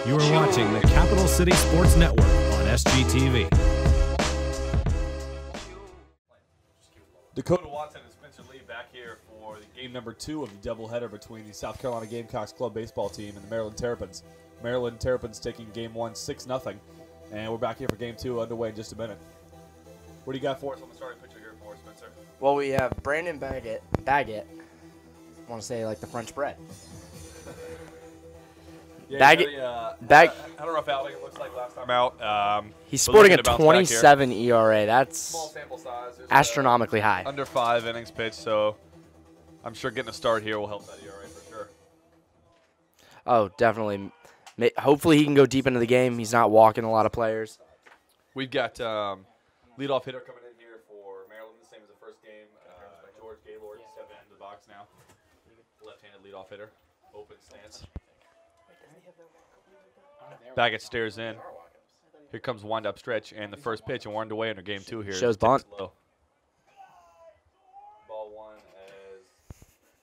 You are watching the Capital City Sports Network on SGTV. Dakota Watson and Spencer Lee back here for the game number 2 of the doubleheader between the South Carolina Gamecocks club baseball team and the Maryland Terrapins. Maryland Terrapins taking game 1 6-0, and we're back here for game 2 underway in just a minute. What do you got for us on the starting pitcher here for us, Spencer? Well, we have Brandon Baggett. I want to say like the French bread. Yeah, Baggett. I don't know if outing it looks like last time out. He's sporting a looking to bounce back 27 ERA. That's small sample size. There's, astronomically high. Under 5 innings pitched, so I'm sure getting a start here will help that ERA for sure. Oh, definitely. Hopefully he can go deep into the game. He's not walking a lot of players. We've got leadoff hitter coming in here for Maryland, the same as the first game. George Gaylord stepping into the box now. Left-handed leadoff hitter, open stance. Baggett stares in. Here comes wind-up stretch and the first pitch, and we're underway under game 2 here. Shows bunt. Low. Ball 1 as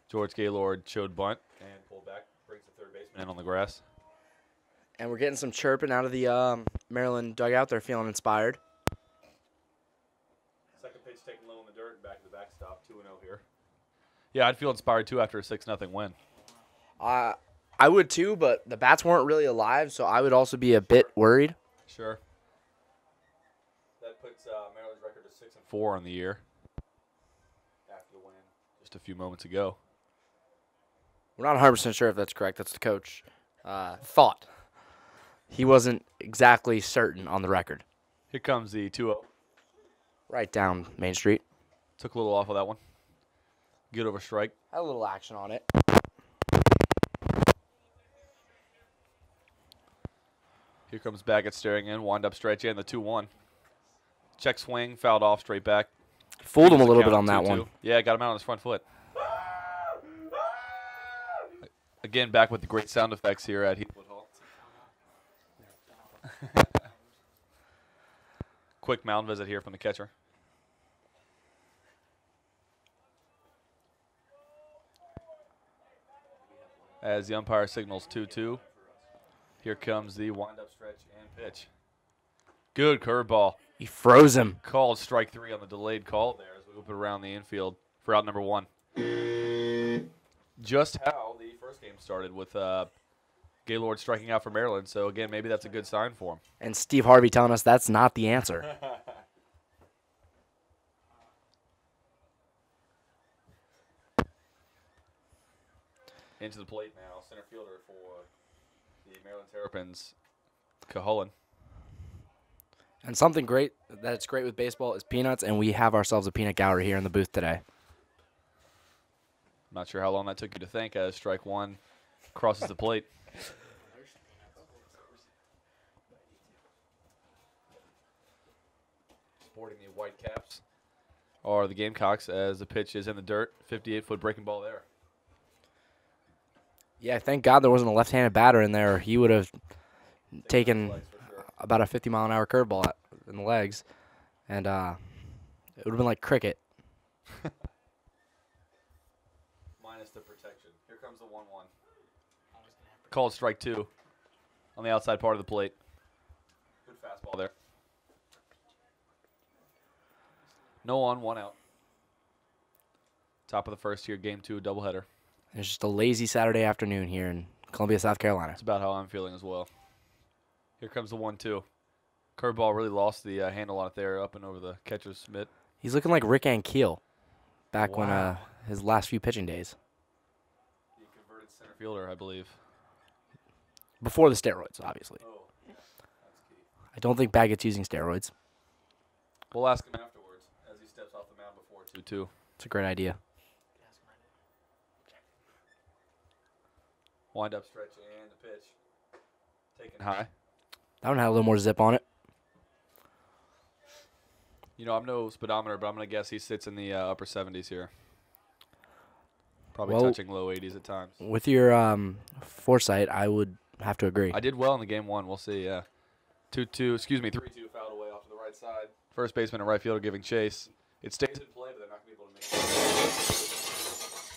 George Gaylord showed bunt and pulled back, brings the third baseman in on the grass. And we're getting some chirping out of the Maryland dugout. They're feeling inspired. Second pitch taken low in the dirt and back to the backstop, 2-0 here. Yeah, I'd feel inspired too after a 6-0 win. I would too, but the bats weren't really alive, so I would also be a bit worried. Sure. That puts Maryland's record to 6-4 on the year after the win just a few moments ago. We're not 100% sure if that's correct. That's the coach thought. He wasn't exactly certain on the record. Here comes the 2-0. Right down Main Street. Took a little off of that one. Good over strike. Had a little action on it. Here comes Baggett staring in, wind up stretch in, the 2-1. Check swing, fouled off, straight back. Fooled him a little bit on that one. Yeah, got him out on his front foot. Again, back with the great sound effects here at Heathwood Hall. Quick mound visit here from the catcher. As the umpire signals 2-2. Here comes the wind-up stretch and pitch. Good curveball. He froze him. Called strike 3 on the delayed call there as we whip it around the infield for out number 1. Just how the first game started with Gaylord striking out for Maryland. So, again, maybe that's a good sign for him. And Steve Harvey telling us that's not the answer. Into the plate now, center fielder for the Maryland Terrapins, Caholen. And something great that's great with baseball is peanuts, and we have ourselves a peanut gallery here in the booth today. Not sure how long that took you to think as strike 1 crosses the plate. Sporting the white caps are the Gamecocks as the pitch is in the dirt. 58-foot breaking ball there. Yeah, thank God there wasn't a left-handed batter in there. He would have taken about a 50-mile-an-hour curveball in the legs, and it would have been like cricket. Minus the protection. Here comes the 1-1. Called strike 2 on the outside part of the plate. Good fastball there. No on, 1 out. Top of the first here, game 2, doubleheader. It's just a lazy Saturday afternoon here in Columbia, South Carolina. That's about how I'm feeling as well. Here comes the 1-2. Curveball really lost the handle on it there, up and over the catcher's mitt. He's looking like Rick Ankiel back when Wow. his last few pitching days. The converted center fielder, I believe. Before the steroids, obviously. Oh, that's key. I don't think Baggett's using steroids. We'll ask him afterwards as he steps off the mound before 2-2. It's a great idea. Wind up stretch and the pitch. Taken high. That one had a little more zip on it. You know, I'm no speedometer, but I'm going to guess he sits in the upper 70s here. Probably touching low 80s at times. With your foresight, I would have to agree. I did well in the game 1. We'll see, yeah. 3-2 fouled away off to the right side. First baseman and right fielder giving chase. It stays in play, but they're not going to be able to make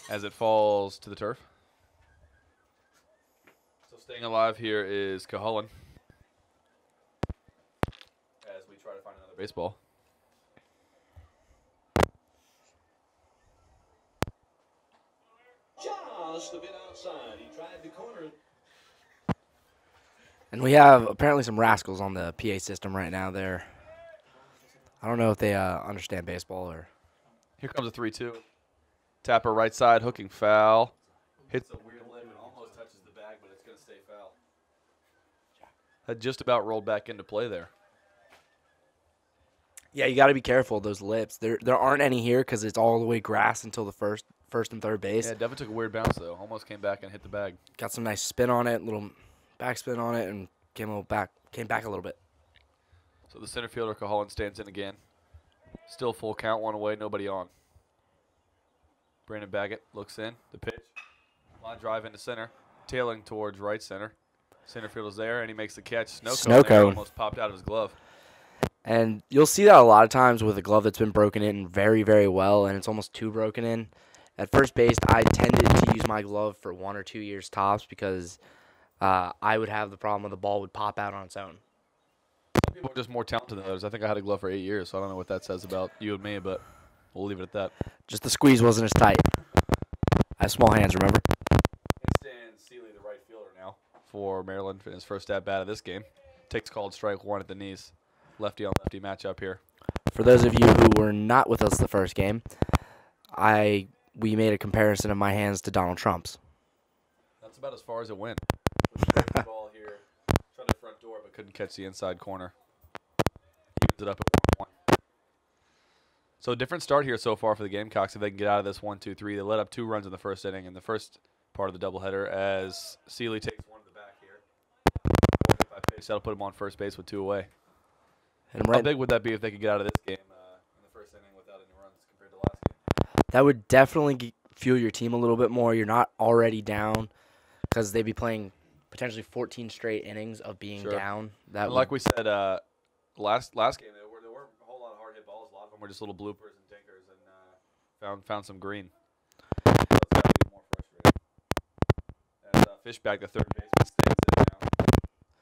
it as it falls to the turf. So Staying alive here is Cahulan as we try to find another baseball. Just a bit outside. He tried to corner it. And we have apparently some rascals on the PA system right now. I don't know if they understand baseball or. Here comes a 3-2. Tapper right side, hooking foul. Hits a weird lip and almost touches the bag, but it's going to stay foul. Had just about rolled back into play there. Yeah, you got to be careful of those lips. There aren't any here because it's all the way grass until the first and third base. Yeah, Devin took a weird bounce, though. Almost came back and hit the bag. Got some nice spin on it, little backspin on it, and came back a little bit. So the center fielder, Cahulan, stands in again. Still full count, one away, nobody on. Brandon Baggett looks in, the pitch. Line drive into center, tailing towards right center. Center fielder's there, and he makes the catch. Snow cone. Almost popped out of his glove. And you'll see that a lot of times with a glove that's been broken in very, very well, and it's almost too broken in. At first base, I tended to use my glove for 1 or 2 years tops because I would have the problem where the ball would pop out on its own. Some people are just more talented than others. I think I had a glove for 8 years, so I don't know what that says about you and me, but we'll leave it at that. Just the squeeze wasn't as tight. I have small hands, remember? In stands Seeley, the right fielder now for Maryland in his first at-bat of this game. Takes called strike one at the knees. Lefty-on-lefty matchup here. For those of you who were not with us the first game, we made a comparison of my hands to Donald Trump's. That's about as far as it went. Straight the ball here. Tried the front door, but couldn't catch the inside corner. Evens it up at 1-1. So a different start here so far for the Gamecocks. If they can get out of this 1-2-3, they let up 2 runs in the first inning in the first part of the doubleheader as Seeley takes one to the back here. By pitch, that'll put him on first base with 2 away. How big would that be if they could get out of this game in the first inning without any runs compared to last game? That would definitely fuel your team a little bit more. You're not already down because they'd be playing potentially 14 straight innings of being down. Like we said last game, there weren't a whole lot of hard hit balls. A lot of them were just little bloopers and tinkers, and found some green. So it's got to be more frustrating. As Fishback, the third baseman, stays in now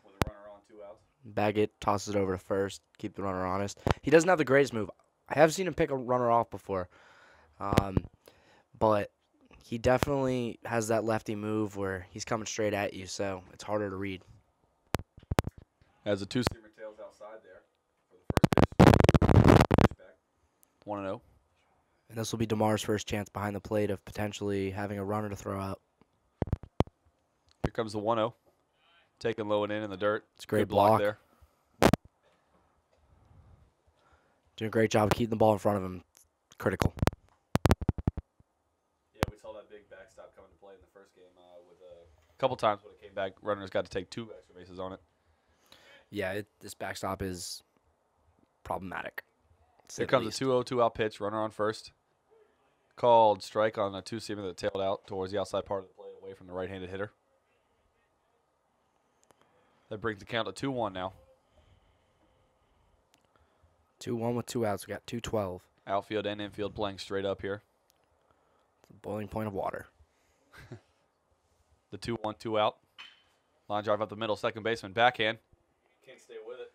with a runner on 2 outs. Baggett tosses it over to first, keep the runner honest. He doesn't have the greatest move. I have seen him pick a runner off before, but he definitely has that lefty move where he's coming straight at you, so it's harder to read. As the 2-seamer tails outside there for the first pitch. Fishback, 1-0. And this will be DeMar's first chance behind the plate of potentially having a runner to throw out. Here comes the 1-0. Taken low and in the dirt. It's a great Good block there. Doing a great job keeping the ball in front of him. Critical. Yeah, we saw that big backstop come into play in the first game with a couple times when it came back. Runners got to take 2 extra bases on it. Yeah, this backstop is problematic. Here comes a 2-0, 2-out pitch. Runner on first. Called strike on a 2-seamer that tailed out towards the outside part of the plate away from the right-handed hitter. That brings the count to 2-1 now. 2-1 with 2 outs. We got 2-12. Outfield and infield playing straight up here. It's a boiling point of water. The 2-1, 2 out. Line drive up the middle. Second baseman backhand. Can't stay with it.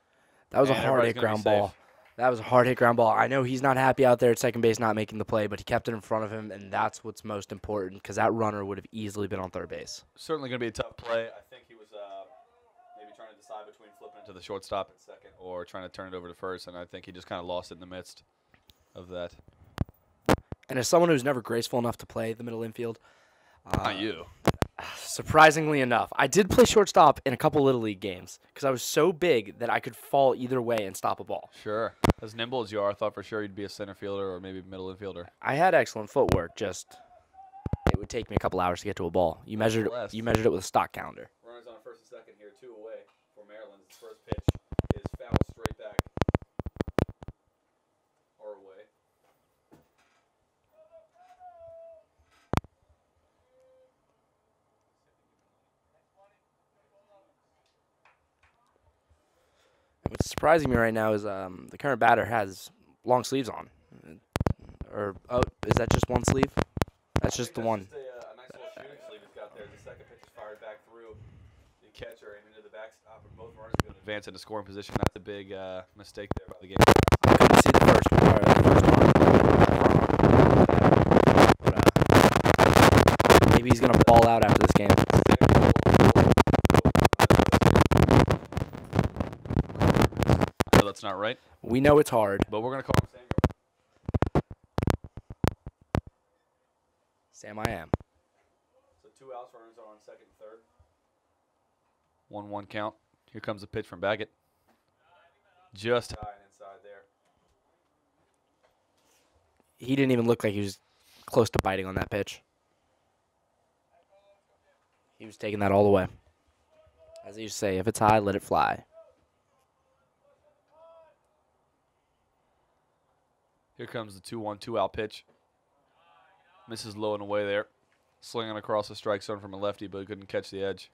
That was a hard hit ground ball. That was a hard hit ground ball. I know he's not happy out there at second base not making the play, but he kept it in front of him, and that's what's most important because that runner would have easily been on third base. Certainly going to be a tough play. I think he was maybe trying to decide between flipping it to the shortstop at second or trying to turn it over to first, and I think he just kind of lost it in the midst of that. And as someone who's never graceful enough to play the middle infield, not you. Surprisingly enough, I did play shortstop in a couple Little League games because I was so big that I could fall either way and stop a ball. Sure. As nimble as you are, I thought for sure you'd be a center fielder or maybe middle infielder. I had excellent footwork, just it would take me a couple hours to get to a ball. You measured it with a stock calendar. Runners on first and second here, 2 away for Maryland. His first pitch is foul straight back or away. What's surprising me right now is the current batter has long sleeves on. Is that just one sleeve? That's just the one. Just a nice little shooting sleeve he's got there. The second pitch is fired back through. You the catcher and into the backstop, and both runners are going to advance into scoring position. That's a big mistake there by the game. I couldn't see the first one. Maybe he's going to ball out after this game. I know that's not right, We know it's hard. but we're going to call him Samuel. Sam, I am. So 2 outs, runners are on second and third. 1-1 count. Here comes a pitch from Baggett. Just high and inside there. He didn't even look like he was close to biting on that pitch. He was taking that all the way. As they used to say, if it's high, let it fly. Here comes the 2-1, 2-out pitch. Misses low and away there. Slinging across the strike zone from a lefty, but couldn't catch the edge.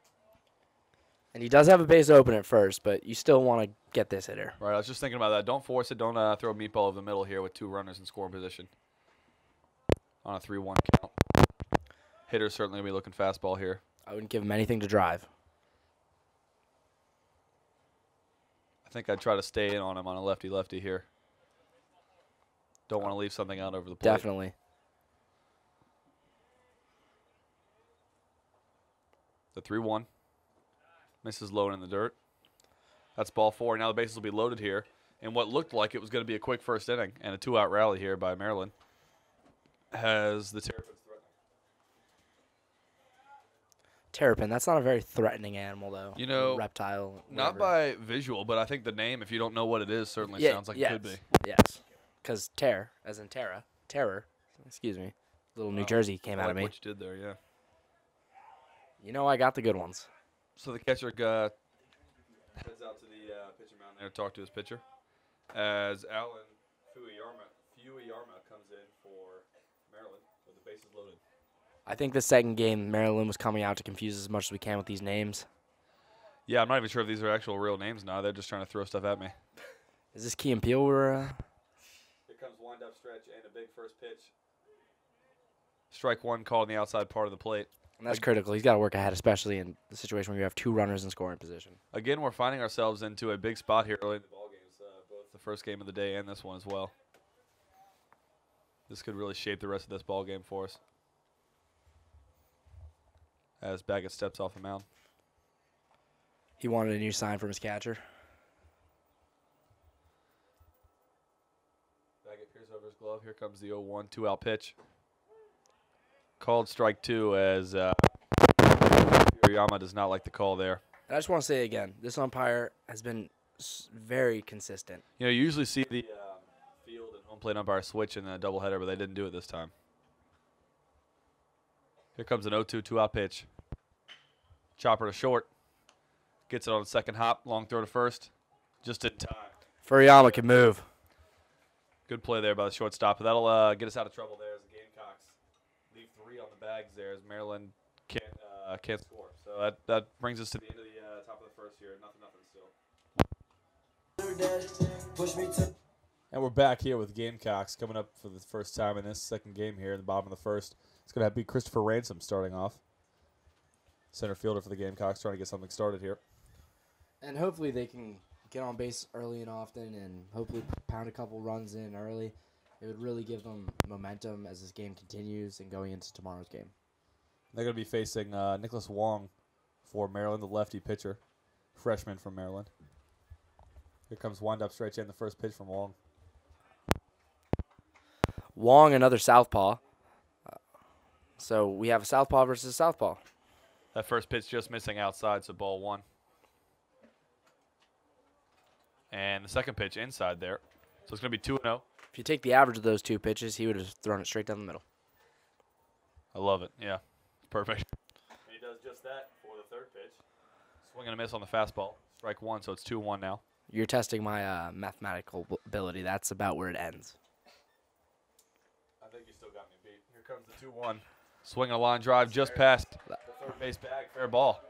And he does have a base open at first, but you still want to get this hitter. Right, I was just thinking about that. Don't force it. Don't throw a meatball over the middle here with 2 runners in scoring position. On a 3-1 count. Hitter's certainly going to be looking fastball here. I wouldn't give him anything to drive. I think I'd try to stay in on him on a lefty-lefty here. Don't want to leave something out over the plate. Definitely. The 3-1. Misses low and in the dirt. That's ball 4. Now the bases will be loaded here. And what looked like it was going to be a quick first inning and a 2-out rally here by Maryland has the Terrapins threatening. Terrapin, that's not a very threatening animal, though. You know, reptile. Not whatever. by visual, but I think the name, if you don't know what it is, certainly sounds like yes, it could be. Yes. Because terror, as in terror, excuse me, little New Jersey came out of me. What you did there, yeah. You know I got the good ones. So the catcher heads out to the pitcher mound there to talk to his pitcher as Alan Fuyarma comes in for Maryland with the bases loaded. I think the second game, Maryland was coming out to confuse as much as we can with these names. Yeah, I'm not even sure if these are actual real names now. They're just trying to throw stuff at me. Is this Key and Peele we're... Here comes wind-up stretch and a big first pitch. Strike 1 called in the outside part of the plate. And that's critical. He's got to work ahead, especially in the situation where you have 2 runners in scoring position. Again, we're finding ourselves into a big spot here early in the ball games, both the first game of the day and this one as well. This could really shape the rest of this ball game for us. As Baggett steps off the mound. He wanted a new sign from his catcher. Baggett peers over his glove. Here comes the 0-1, 2-out pitch. Called strike 2 as Fuyarma does not like the call there. And I just want to say again, this umpire has been very consistent. You know, you usually see the field and home plate umpire switch in a doubleheader, but they didn't do it this time. Here comes an 0-2, 2-out pitch. Chopper to short. Gets it on the second hop. Long throw to first. Just in time. Fuyarma can move. Good play there by the shortstop. That'll get us out of trouble there as the Gamecocks leave 3 on the bags there as Maryland can't score. So that brings us to the end of the top of the first here. Nothing still. And we're back here with Gamecocks coming up for the first time in this second game here in the bottom of the first. It's going to be Christopher Ransom starting off. Center fielder for the Gamecocks trying to get something started here. And hopefully they can get on base early and often and hopefully pound a couple runs in early. It would really give them momentum as this game continues and going into tomorrow's game. They're going to be facing Nicholas Wong for Maryland, the lefty pitcher, freshman from Maryland. Here comes wind-up stretch in the first pitch from Wong. Wong, another southpaw. So we have a southpaw versus a southpaw. That first pitch just missing outside, so ball 1. And the second pitch inside there. So it's going to be 2-0. If you take the average of those 2 pitches, he would have thrown it straight down the middle. I love it. Yeah, perfect. And he does just that for the third pitch. Swing and a miss on the fastball. Strike 1, so it's 2-1 now. You're testing my mathematical ability. That's about where it ends. I think you still got me beat. Here comes the 2-1. Swing a line drive just past the third base bag. Fair ball.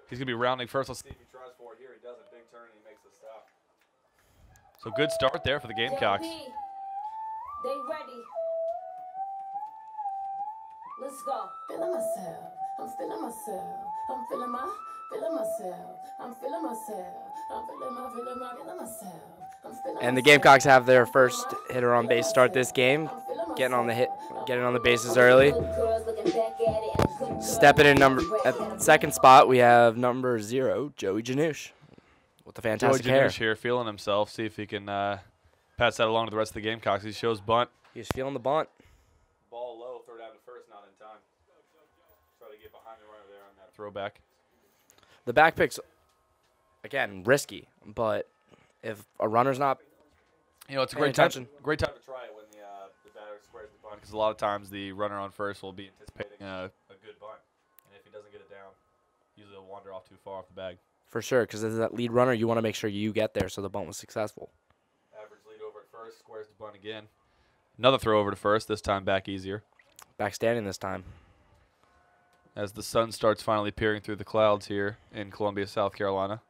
He's going to be rounding first. Let's see if he tries for it here. He does a big turn and he makes the stop. So good start there for the Gamecocks. They ready. Let's go. Feeling myself. I'm feeling myself. I'm feeling myself. And the Gamecocks have their first hitter on base start this game, getting on the bases early. Stepping in at second spot, we have number 0, Joey Janusz, with the fantastic hair. Janusz here, feeling himself. See if he can pass that along to the rest of the Gamecocks. He shows bunt. He's feeling the bunt. Ball low, throw down to first, not in time. Try to get behind the runner there on that throwback. The back pick's, again, risky, but if a runner's not it's a great time to try it when the batter squares the bunt, because a lot of times the runner on first will be anticipating a good bunt, and if he doesn't get it down, usually he'll wander off too far off the bag. For sure, because as that lead runner, you want to make sure you get there so the bunt was successful. Average lead over at first, squares the bunt again. Another throw over to first, this time back easier. Back standing this time. As the sun starts finally peering through the clouds here in Columbia, South Carolina.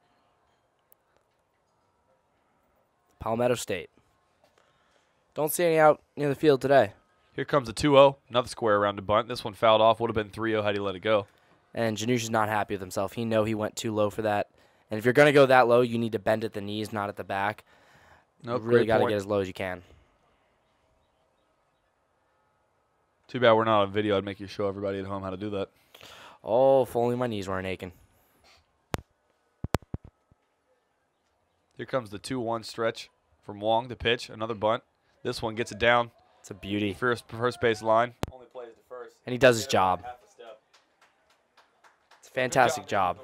Palmetto State. Don't see any out near the field today. Here comes a 2-0, another square around to bunt. This one fouled off, would have been 3-0 had he let it go. And Janusz is not happy with himself. He know he went too low for that. And if you're going to go that low, you need to bend at the knees, not at the back. Nope, you really got to get as low as you can. Too bad we're not on video. I'd make you show everybody at home how to do that. Oh, if only my knees weren't aching. Here comes the 2-1 stretch from Wong to pitch. Another bunt. This one gets it down. It's a beauty. First base line. Only plays to first. And he does his job. It's a fantastic job.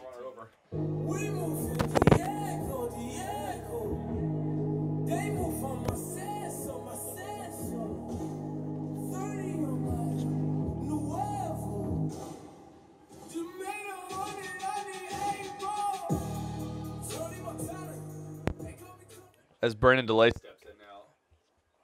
As Brandon DeLay steps in now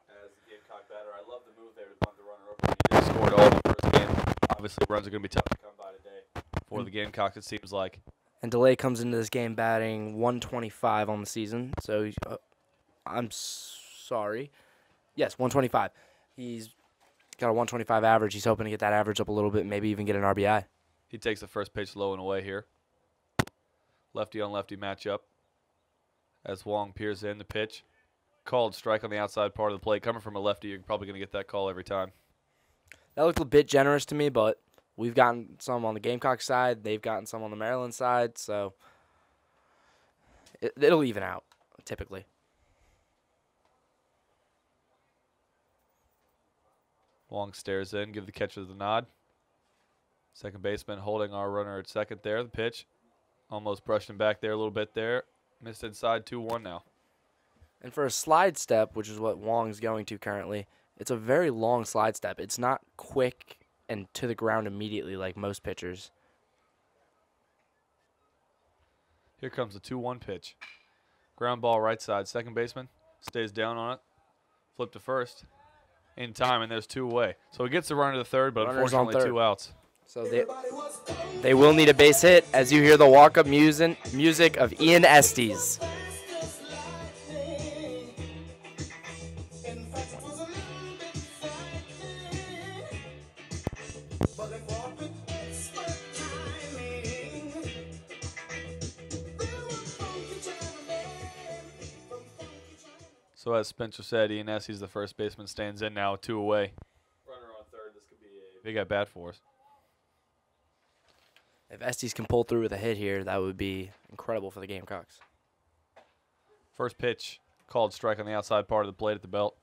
as the Gamecock batter, I love the move there to bunt the runner over. He just scored all in the first game. Obviously, runs are going to be tough to come by today for the Gamecocks, it seems like. And DeLay comes into this game batting 125 on the season. So, I'm sorry. Yes, 125. He's got a 125 average. He's hoping to get that average up a little bit, maybe even get an RBI. He takes the first pitch low and away here. Lefty on lefty matchup. As Wong peers in the pitch. Called strike on the outside part of the plate. Coming from a lefty, you're probably going to get that call every time. That looked a bit generous to me, but we've gotten some on the Gamecock side. They've gotten some on the Maryland side, so it'll even out, typically. Wong stares in, give the catcher the nod. Second baseman holding our runner at second there. The pitch. Almost brushed him back there a little bit there. Missed inside, 2-1 now. And for a slide step, which is what Wong's going to currently, it's a very long slide step. It's not quick and to the ground immediately like most pitchers. Here comes the 2-1 pitch. Ground ball right side. Second baseman stays down on it. Flip to first. In time, and there's 2 away. So he gets the runner to third, but Runner's on unfortunately third. 2 outs. So they will need a base hit as you hear the walk-up music of Ian Estes. So as Spencer said, Ian Estes, the first baseman, stands in now, 2 away. Runner on third. This could be a big at bat for us. If Estes can pull through with a hit here, that would be incredible for the Gamecocks. First pitch, called strike on the outside part of the plate at the belt.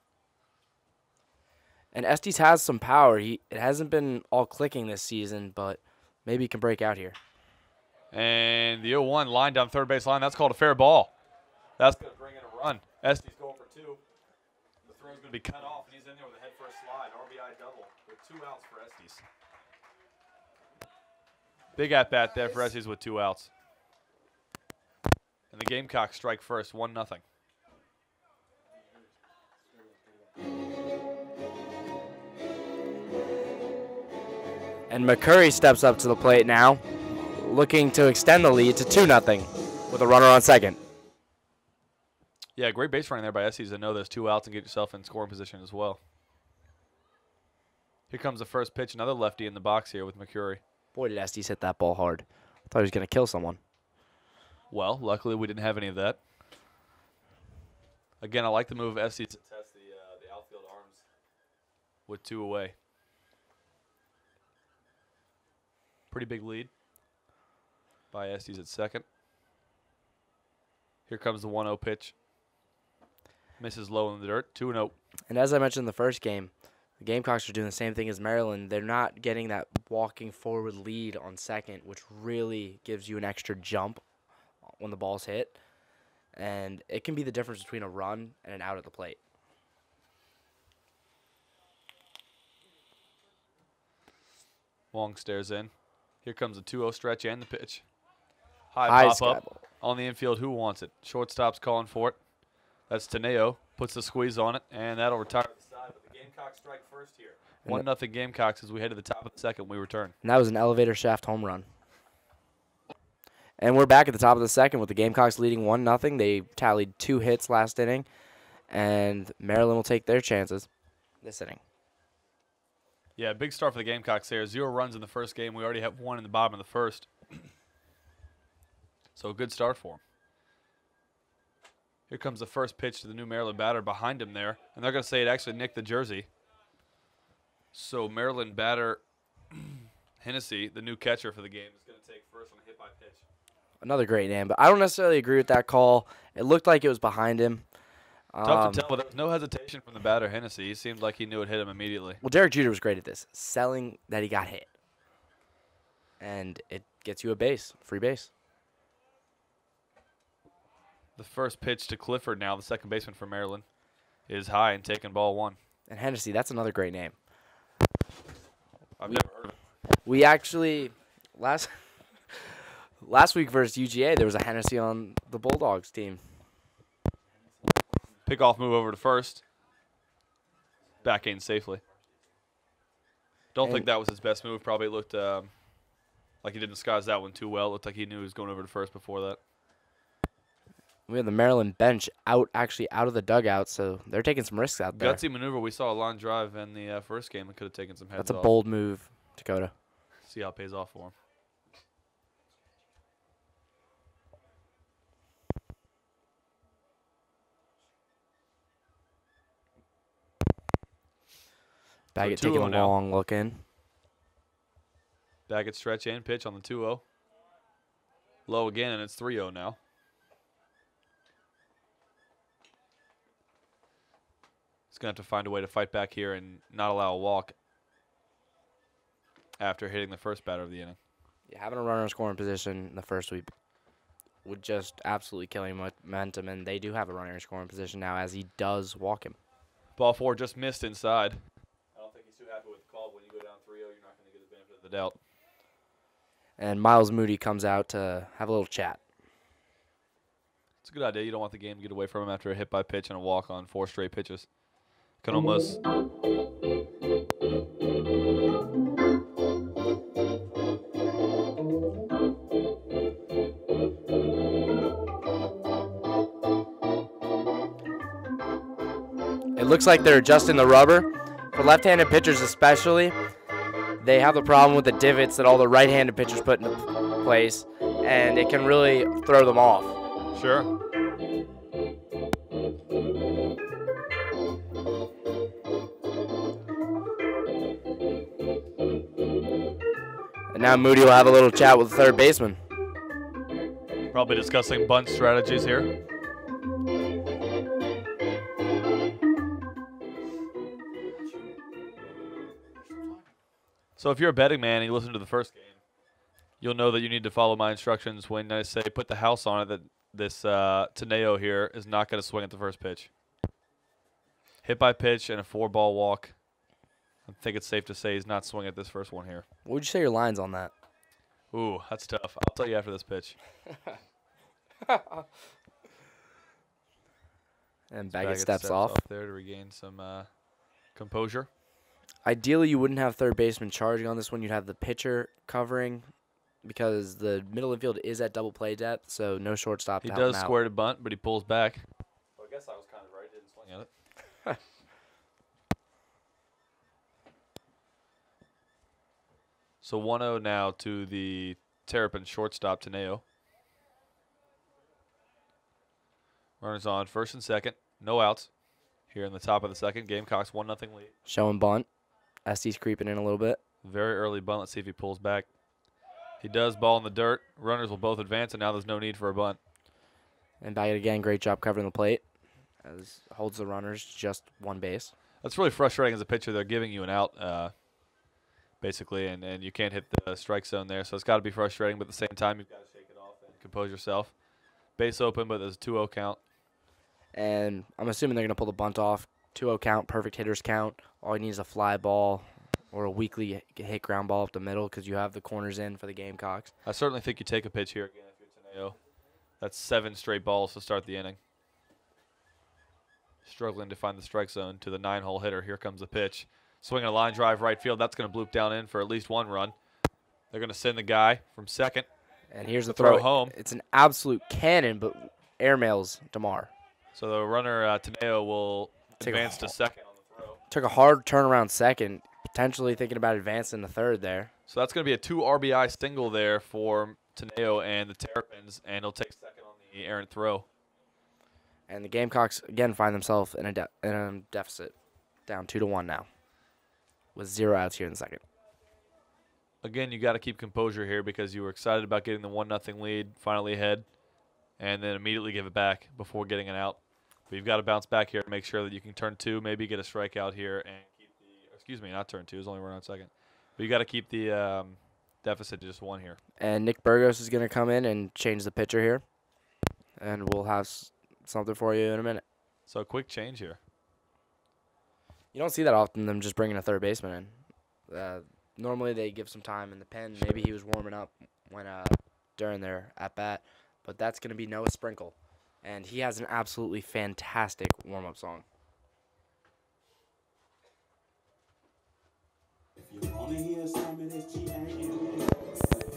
And Estes has some power. It hasn't been all clicking this season, but maybe he can break out here. And the 0-1 line down third base line, that's called a fair ball. That's going to bring in a run. Estes going for 2. The throw's going to be cut off, and he's in there with a head-first slide. RBI double with 2 outs for Estes. Big at-bat there for Estes with 2 outs. And the Gamecocks strike first, 1-0. And McCurry steps up to the plate now, looking to extend the lead to 2-0 with a runner on second. Yeah, great base running there by Estes to know there's 2 outs and get yourself in scoring position as well. Here comes the first pitch, another lefty in the box here with McCurry. Boy, did Estes hit that ball hard. I thought he was going to kill someone. Well, luckily we didn't have any of that. Again, I like the move of SC to test the outfield arms with 2 away. Pretty big lead by Estes at second. Here comes the 1-0 pitch. Misses low in the dirt, 2-0. And as I mentioned in the first game, the Gamecocks are doing the same thing as Maryland. They're not getting that walking forward lead on second, which really gives you an extra jump when the ball's hit. And it can be the difference between a run and an out at the plate. Wong stares in. Here comes the 2-0 stretch and the pitch. High pop sky up ball. on the infield. Who wants it? Shortstop's calling for it. That's Teneo. Puts the squeeze on it, and that'll retire to the side. But the Gamecocks strike first here. 1-0 Gamecocks as we head to the top of the second. We return. And that was an elevator shaft home run. And we're back at the top of the second with the Gamecocks leading 1-0. They tallied 2 hits last inning, and Maryland will take their chances this inning. Yeah, big start for the Gamecocks here. 0 runs in the first game. We already have 1 in the bottom of the first. So a good start for them. Here comes the first pitch to the new Maryland batter behind him there. And they're going to say it actually nicked the jersey. So Maryland batter Hennessy, the new catcher for the game, is going to take first on a hit by pitch. Another great name, but I don't necessarily agree with that call. It looked like it was behind him. Tough to tell, but there was no hesitation from the batter, Hennessy. He seemed like he knew it hit him immediately. Well, Derek Jeter was great at this, selling that he got hit. And it gets you a base, free base. The first pitch to Clifford now, the second baseman for Maryland, is high and taking ball 1. And Hennessy, that's another great name. I've never heard of it. We actually, last week versus UGA, there was a Hennessy on the Bulldogs team. Pickoff move over to first. Back in safely. Don't think that was his best move. Probably looked like he didn't disguise that one too well. Looked like he knew he was going over to first before that. We have the Maryland bench actually out of the dugout, so they're taking some risks out there. Gutsy maneuver. We saw a line drive in the first game that could have taken some heads off. That's a bold move, Dakota. See how it pays off for him. Baggett So taking a 2-0 now. long look in. Baggett stretch and pitch on the 2-0. Low again, and it's 3-0 now. He's going to have to find a way to fight back here and not allow a walk after hitting the first batter of the inning. Yeah, having a runner in scoring position in the first sweep would just absolutely kill him momentum, and they do have a runner in scoring position now as he does walk him. Ball 4 just missed inside. I don't think he's too happy with the call. When you go down 3-0, you're not going to get the benefit of the doubt. And Miles Moody comes out to have a little chat. It's a good idea. You don't want the game to get away from him after a hit by pitch and a walk on 4 straight pitches. Can almost. It looks like they're adjusting the rubber. For left-handed pitchers especially, they have the problem with the divots that all the right-handed pitchers put into place, and it can really throw them off. Sure. And now Moody will have a little chat with the third baseman. Probably discussing bunt strategies here. So if you're a betting man and you listen to the first game, you'll know that you need to follow my instructions when I say put the house on it that this Teneo here is not going to swing at the first pitch. Hit by pitch and a 4-ball walk. I think it's safe to say he's not swinging at this first one here. What would you say your lines on that? Ooh, that's tough. I'll tell you after this pitch. And Baggett steps off. There to regain some composure. Ideally, you wouldn't have third baseman charging on this one. You'd have the pitcher covering because the middle infield is at double play depth, so no shortstop to He help him does out. square to bunt, but he pulls back. Well, I guess I was kind of right. Didn't swing at it. So 1-0 now to the Terrapins shortstop, Teneo. Runners on first and second. No outs. Here in the top of the second, Gamecocks 1-0 lead. Showing bunt. SD's creeping in a little bit. Very early bunt. Let's see if he pulls back. He does. Ball in the dirt. Runners will both advance, and now there's no need for a bunt. And back again, great job covering the plate. As holds the runners just one base. That's really frustrating as a pitcher. They're giving you an out, basically, and you can't hit the strike zone there. So it's got to be frustrating, but at the same time, you've got to shake it off and compose yourself. Base open, but there's a 2-0 count. And I'm assuming they're going to pull the bunt off. 2-0 count, perfect hitters count. All you need is a fly ball or a weakly hit ground ball up the middle because you have the corners in for the Gamecocks. I certainly think you take a pitch here again if you're Teneo. That's 7 straight balls to start the inning. Struggling to find the strike zone to the 9-hole hitter. Here comes the pitch. Swinging a line drive right field. That's going to bloop down in for at least 1 run. They're going to send the guy from second. And here's the throw throw home. It's an absolute cannon, but airmails DeMar. So the runner, Teneo, will advance to second on the throw. Took a hard turnaround second, potentially thinking about advancing the third there. So that's going to be a 2 RBI single there for Teneo and the Terrapins, and he'll take second on the errant throw. And the Gamecocks, again, find themselves in a deficit, down 2-1 now, with 0 outs here in the second. Again, you got to keep composure here because you were excited about getting the 1-0 lead, finally ahead, and then immediately give it back before getting an out. But you've got to bounce back here to make sure that you can turn 2, maybe get a strikeout here, and keep the – excuse me, not turn 2. It's only run on second. But you got to keep the deficit to just 1 here. And Nick Burgos is going to come in and change the pitcher here, and we'll have something for you in a minute. So a quick change here. You don't see that often, them just bringing a third baseman in. Normally they give some time in the pen. Maybe he was warming up when during their at-bat. But that's going to be Noah Sprinkle. And he has an absolutely fantastic warm-up song. If you want to hear some of this G-A-M-A,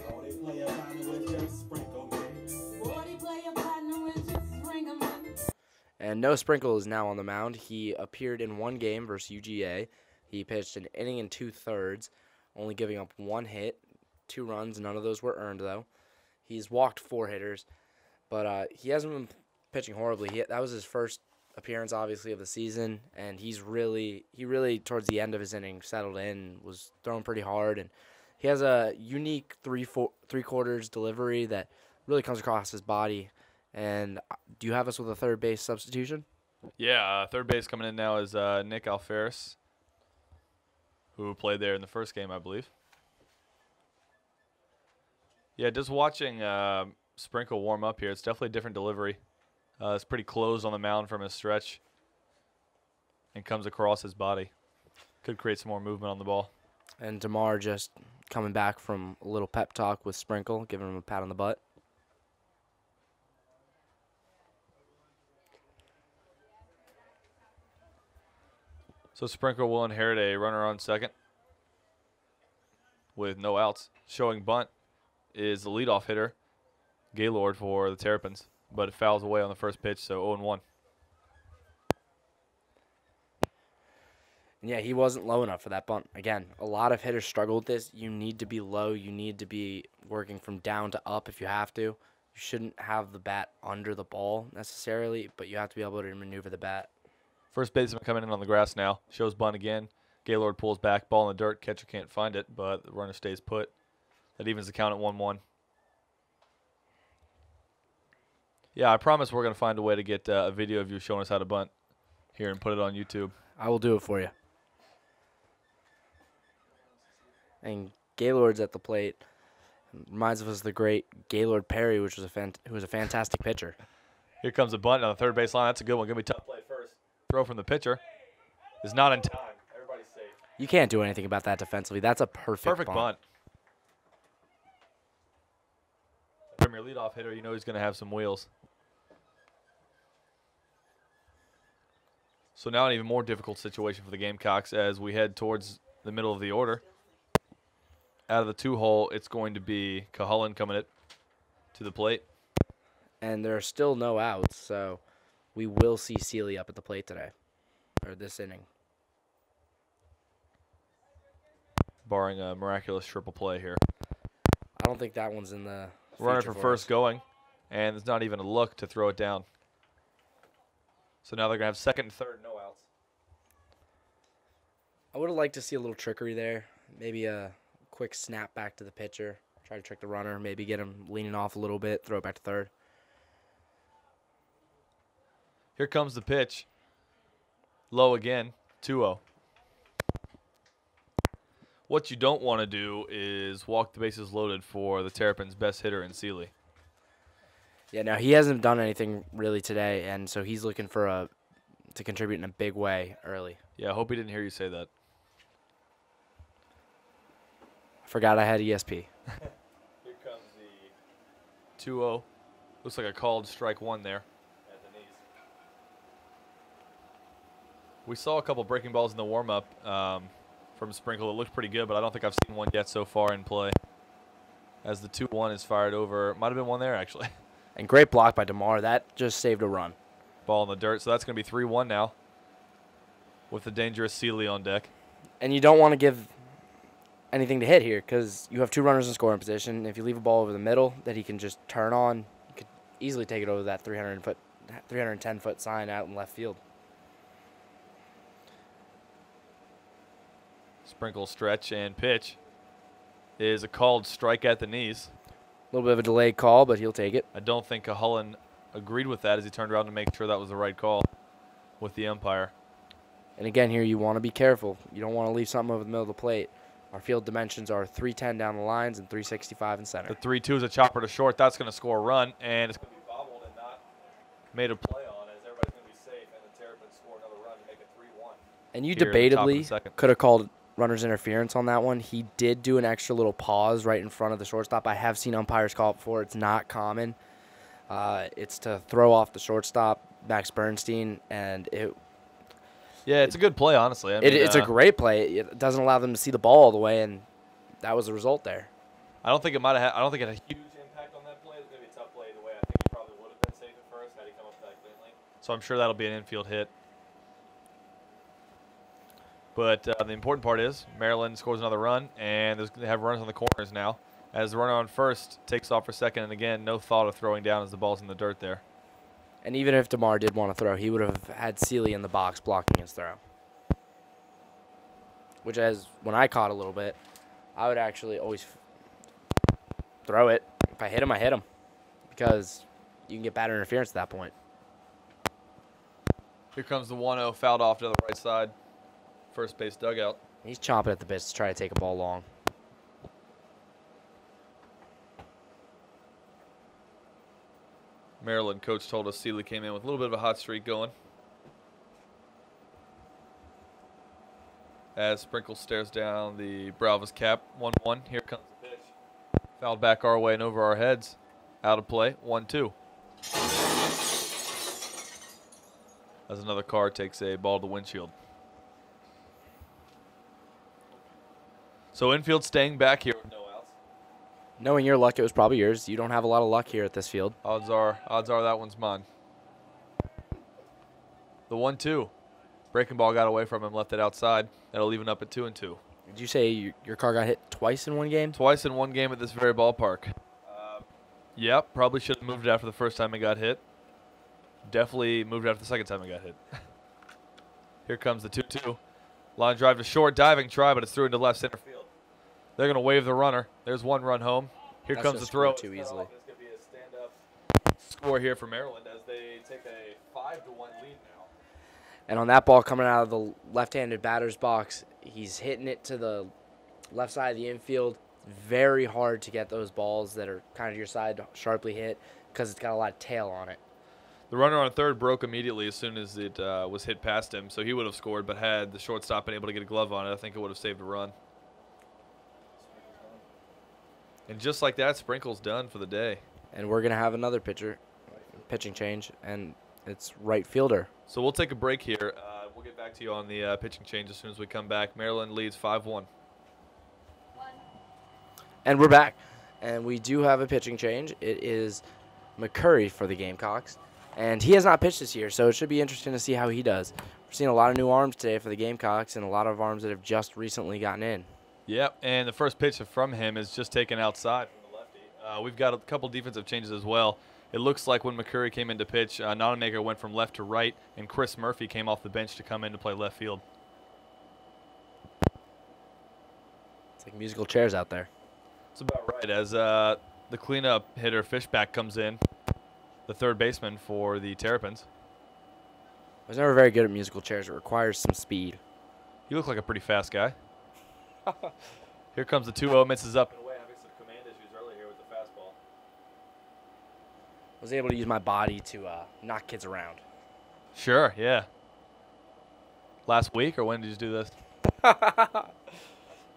all they play a partner with just Sprinkle, man. Boy, they play a partner with just Sprinkle, man. And Noah Sprinkle is now on the mound. He appeared in 1 game versus UGA. He pitched an inning and 2/3, only giving up 1 hit, 2 runs. None of those were earned, though. He's walked 4 hitters, but he hasn't been pitching horribly. That was his first appearance, obviously, of the season, and he really, towards the end of his inning, settled in, was throwing pretty hard, and he has a unique three-quarters delivery that really comes across his body. And do you have us with a third base substitution? Yeah, third base coming in now is Nick Alferis, who played there in the first game, I believe. Yeah, just watching Sprinkle warm up here, it's definitely a different delivery. It's pretty closed on the mound from his stretch and comes across his body. Could create some more movement on the ball. And DeMar just coming back from a little pep talk with Sprinkle, giving him a pat on the butt. So Sprinkle will inherit a runner on second with no outs. Showing bunt is the leadoff hitter, Gaylord, for the Terrapins, but it fouls away on the first pitch, so 0-1. Yeah, he wasn't low enough for that bunt. Again, a lot of hitters struggle with this. You need to be low. You need to be working from down to up if you have to. You shouldn't have the bat under the ball necessarily, but you have to be able to maneuver the bat. First baseman coming in on the grass now. Shows bunt again. Gaylord pulls back. Ball in the dirt. Catcher can't find it, but the runner stays put. That evens the count at 1-1. Yeah, I promise we're going to find a way to get a video of you showing us how to bunt here and put it on YouTube. I will do it for you. And Gaylord's at the plate. Reminds us of the great Gaylord Perry, who was a fantastic pitcher. Here comes a bunt on the third base line. That's a good one. Going to be tough play first. Throw from the pitcher is not in time. Everybody's safe. You can't do anything about that defensively. That's a perfect bunt. From your leadoff hitter, you know he's going to have some wheels. So now an even more difficult situation for the Gamecocks as we head towards the middle of the order. Out of the 2-hole, it's going to be Cahullin coming to the plate. And there are still no outs, so we will see Seeley up at the plate today, or this inning. Barring a miraculous triple play here. I don't think that one's in the Runner future for for first us. going, and there's not even a look to throw it down. So now they're going to have second and third, no outs. I would have liked to see a little trickery there. Maybe a quick snap back to the pitcher. Try to trick the runner. Maybe get him leaning off a little bit. Throw it back to third. Here comes the pitch. Low again, 2-0. What you don't want to do is walk the bases loaded for the Terrapins' best hitter in Seeley. Yeah, no, he hasn't done anything really today, and so he's looking for to contribute in a big way early. Yeah, I hope he didn't hear you say that. I forgot I had ESP. Here comes the 2-0. Looks like a called strike one there at the knees. We saw a couple breaking balls in the warm-up from Sprinkle. It looked pretty good, but I don't think I've seen one yet so far in play. As the 2-1 is fired over. Might have been one there, actually. And great block by DeMar. That just saved a run. Ball in the dirt, so that's going to be 3-1 now with the dangerous Seeley on deck. And you don't want to give anything to hit here because you have two runners in scoring position. If you leave a ball over the middle that he can just turn on, you could easily take it over that 310-foot sign out in left field. Sprinkle stretch and pitch is a called strike at the knees. A little bit of a delayed call, but he'll take it. I don't think Cullen agreed with that as he turned around to make sure that was the right call with the umpire. And again, here you want to be careful. You don't want to leave something over the middle of the plate. Our field dimensions are 310 down the lines and 365 in center. The 3-2 is a chopper to short. That's going to score a run, and it's going to be bobbled and not made a play on as everybody's going to be safe, and the Terrapins score another run to make it 3-1. And you Here at the top of the debatably second. could have called runner's interference on that one. He did do an extra little pause right in front of the shortstop. I have seen umpires call it before. It's not common. It's to throw off the shortstop, Max Bernstein, and Yeah, it's a good play, honestly. I mean, it's a great play. It doesn't allow them to see the ball all the way, and that was the result there. I don't think it might have. I don't think it had a huge impact on that play. It's going to be a tough play the way I think he probably would have been safe at first had he come up that cleanly. So I'm sure that'll be an infield hit. But the important part is Maryland scores another run, and they have runners on the corners now. As the runner on first takes off for second, and again, no thought of throwing down as the ball's in the dirt there. And even if DeMar did want to throw, he would have had Seeley in the box blocking his throw. Which, as when I caught a little bit, I would actually always throw it. If I hit him, I hit him. Because you can get batter interference at that point. Here comes the 1-0, fouled off to the right side. First base dugout. He's chomping at the bits to try to take a ball long. Maryland coach told us Seeley came in with a little bit of a hot streak going. As Sprinkle stares down the brow of his cap. 1-1. Here comes the pitch. Fouled back our way and over our heads. Out of play. 1-2. As another car takes a ball to the windshield. So infield staying back here with no outs. Knowing your luck, it was probably yours. You don't have a lot of luck here at this field. Odds are that one's mine. The 1-2. Breaking ball got away from him, left it outside. That'll even up at 2-2. Did you say your car got hit twice in one game? Twice in one game at this very ballpark. Yep, probably should have moved it after the first time it got hit. Definitely moved it after the second time it got hit. Here comes the 2-2. Line drive to short, diving try, but it's through into left center field. They're going to wave the runner. There's one run home. Here comes the throw. Too easily. It's going to be a stand-up score here for Maryland as they take a 5-1 lead now. And on that ball coming out of the left-handed batter's box, he's hitting it to the left side of the infield. Very hard to get those balls that are kind of your side sharply hit because it's got a lot of tail on it. The runner on third broke immediately as soon as it was hit past him, so he would have scored, but had the shortstop been able to get a glove on it, I think it would have saved a run. And just like that, Sprinkle's done for the day. And we're going to have another pitching change, and it's right fielder. So we'll take a break here. We'll get back to you on the pitching change as soon as we come back. Maryland leads 5-1. And we're back. And we do have a pitching change. It is McCurry for the Gamecocks. And he has not pitched this year, so it should be interesting to see how he does. We're seeing a lot of new arms today for the Gamecocks and a lot of arms that have just recently gotten in. Yep, and the first pitch from him is just taken outside from the lefty. We've got a couple defensive changes as well. It looks like when McCurry came into pitch, Nonamaker went from left to right, and Chris Murphy came off the bench to come in to play left field. It's like musical chairs out there. That's about right. As the cleanup hitter Fishback comes in, the third baseman for the Terrapins. I was never very good at musical chairs. It requires some speed. You look like a pretty fast guy. Here comes the 2-0, misses up and away, having some command issues earlier here with the fastball. I was able to use my body to knock kids around. Sure, yeah. Last week, or when did you do this?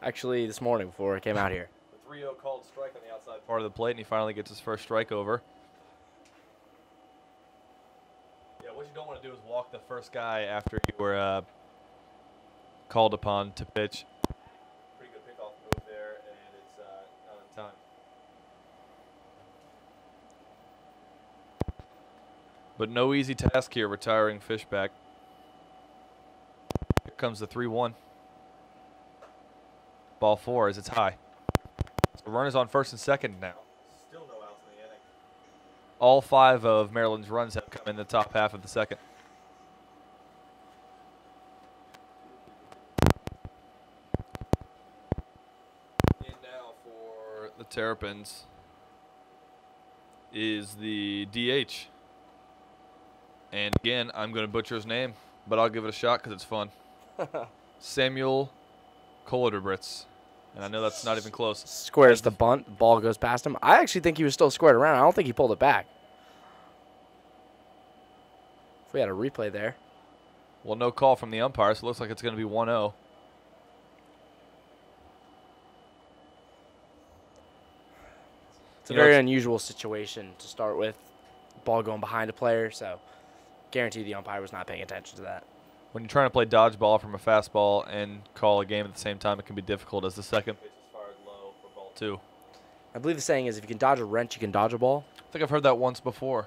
Actually, this morning before I came out here. The 3-0 called strike on the outside part of the plate, and he finally gets his first strike over. Yeah, what you don't want to do is walk the first guy after you were called upon to pitch. Pretty good pickoff move there, and it's not in time. But no easy task here, retiring Fishback. Here comes the 3-1. Ball 4 as it's high. So runners on first and second now. Still no outs in the inning. All 5 of Maryland's runs have come in the top half of the second. And now for the Terrapins is the DH. And again, I'm going to butcher his name, but I'll give it a shot because it's fun. Samuel Kolodebritz. And I know that's not even close. Squares the bunt. The ball goes past him. I actually think he was still squared around. I don't think he pulled it back. If we had a replay there. Well, no call from the umpire, so it looks like it's going to be 1-0. It's a very unusual situation to start with. Ball going behind a player, so guarantee the umpire was not paying attention to that. When you're trying to play dodgeball from a fastball and call a game at the same time, it can be difficult as the second pitch is fired low for ball 2. I believe the saying is if you can dodge a wrench, you can dodge a ball. I think I've heard that once before.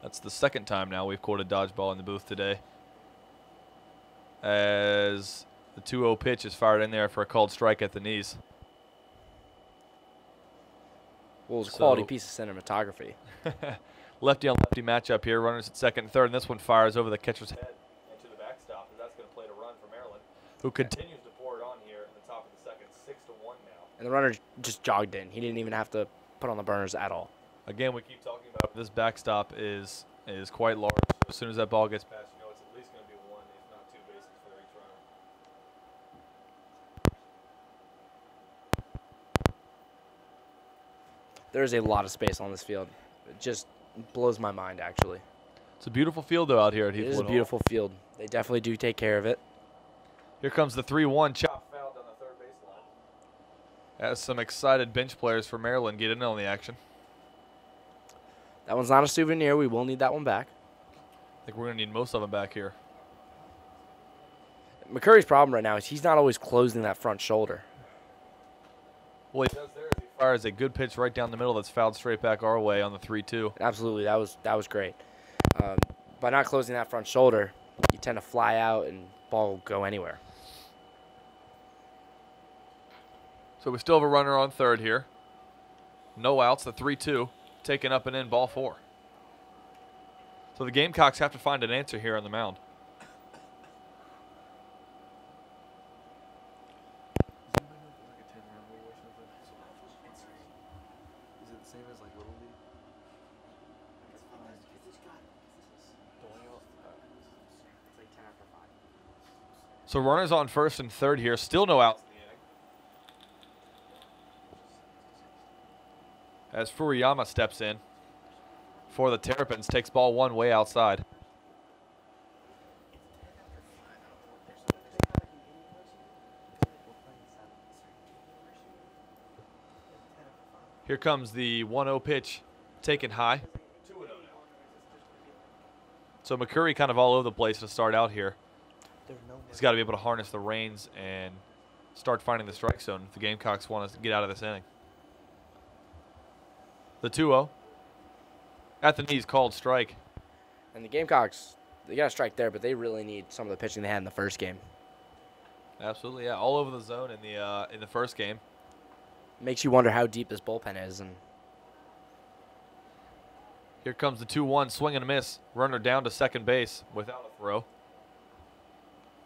That's the second time now we've quoted dodgeball in the booth today. As the 2-0 pitch is fired in there for a called strike at the knees. Well, it was a quality piece of cinematography. Lefty on lefty matchup here. Runners at second and third, and this one fires over the catcher's head into the backstop. And that's going to play to run for Maryland, who continues to pour it on here in the top of the second, 6-1 now. And the runner just jogged in. He didn't even have to put on the burners at all. Again, we keep talking about this backstop is quite large. So as soon as that ball gets past, you know it's at least going to be 1, if not 2 bases for each runner. There's a lot of space on this field. It just blows my mind, actually. It's a beautiful field, though, out here at Heathwood. It is a beautiful field. They definitely do take care of it. Here comes the 3-1 chop foul down the third baseline. As some excited bench players for Maryland get in on the action. That one's not a souvenir. We will need that one back. I think we're going to need most of them back here. McCurry's problem right now is he's not always closing that front shoulder. Well, he does there. He fires a good pitch right down the middle that's fouled straight back our way on the 3-2. Absolutely, that was great. By not closing that front shoulder, you tend to fly out and ball will go anywhere. So we still have a runner on third here. No outs, the 3-2. Taken up and in, ball 4. So the Gamecocks have to find an answer here on the mound. So runners on first and third here. Still no outs in the inning. As Furuyama steps in for the Terrapins, takes ball 1 way outside. Here comes the 1-0 pitch, taken high. 2-0 now. So McCurry kind of all over the place to start out here. He's got to be able to harness the reins and start finding the strike zone if the Gamecocks want to get out of this inning. The 2-0. At the knees, called strike. And the Gamecocks, they got a strike there, but they really need some of the pitching they had in the first game. Absolutely, yeah. All over the zone in the first game. Makes you wonder how deep this bullpen is, and Here comes the 2-1, swing and a miss. Runner down to second base without a throw.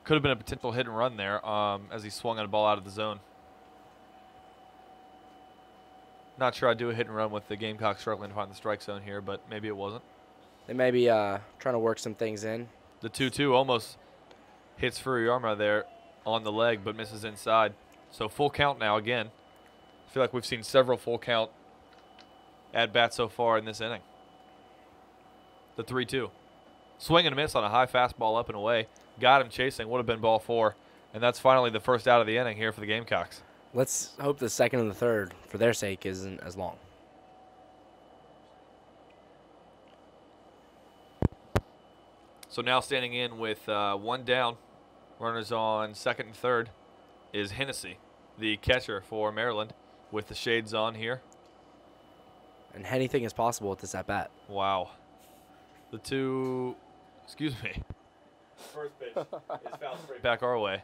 Could have been a potential hit and run there as he swung on a ball out of the zone. Not sure I'd do a hit and run with the Gamecock struggling to find the strike zone here, but maybe it wasn't. They may be trying to work some things in. The 2-2 almost hits Furuyama there on the leg, but misses inside. So full count now again. I feel like we've seen several full count at-bats so far in this inning. The 3-2. Swing and a miss on a high fastball up and away. Got him chasing, would have been ball 4. And that's finally the first out of the inning here for the Gamecocks. Let's hope the second and the third, for their sake, isn't as long. So now standing in with one down, runners on second and third, is Hennessy, the catcher for Maryland, with the shades on here. And anything is possible with this at-bat. Wow. The 2, excuse me. First pitch is fouled straight back our way.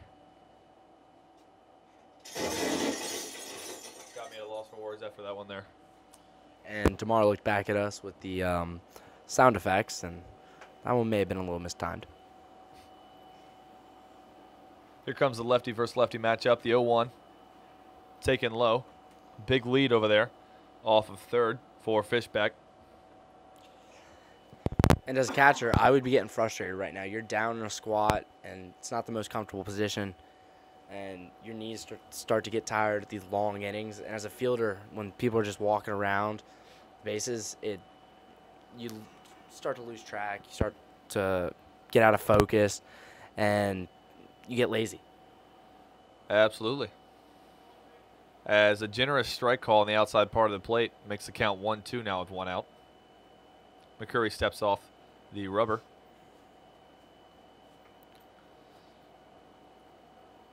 Got me at a loss for words after that one there. And Tamara looked back at us with the sound effects, and that one may have been a little mistimed. Here comes the lefty versus lefty matchup, the 0-1. Taken low. Big lead over there off of third for Fishback. And as a catcher, I would be getting frustrated right now. You're down in a squat, and it's not the most comfortable position. And your knees start to get tired at these long innings. And as a fielder, when people are just walking around bases, you start to lose track. You start to get out of focus, and you get lazy. Absolutely. As a generous strike call on the outside part of the plate makes the count 1-2 now with 1 out. McCurry steps off the rubber.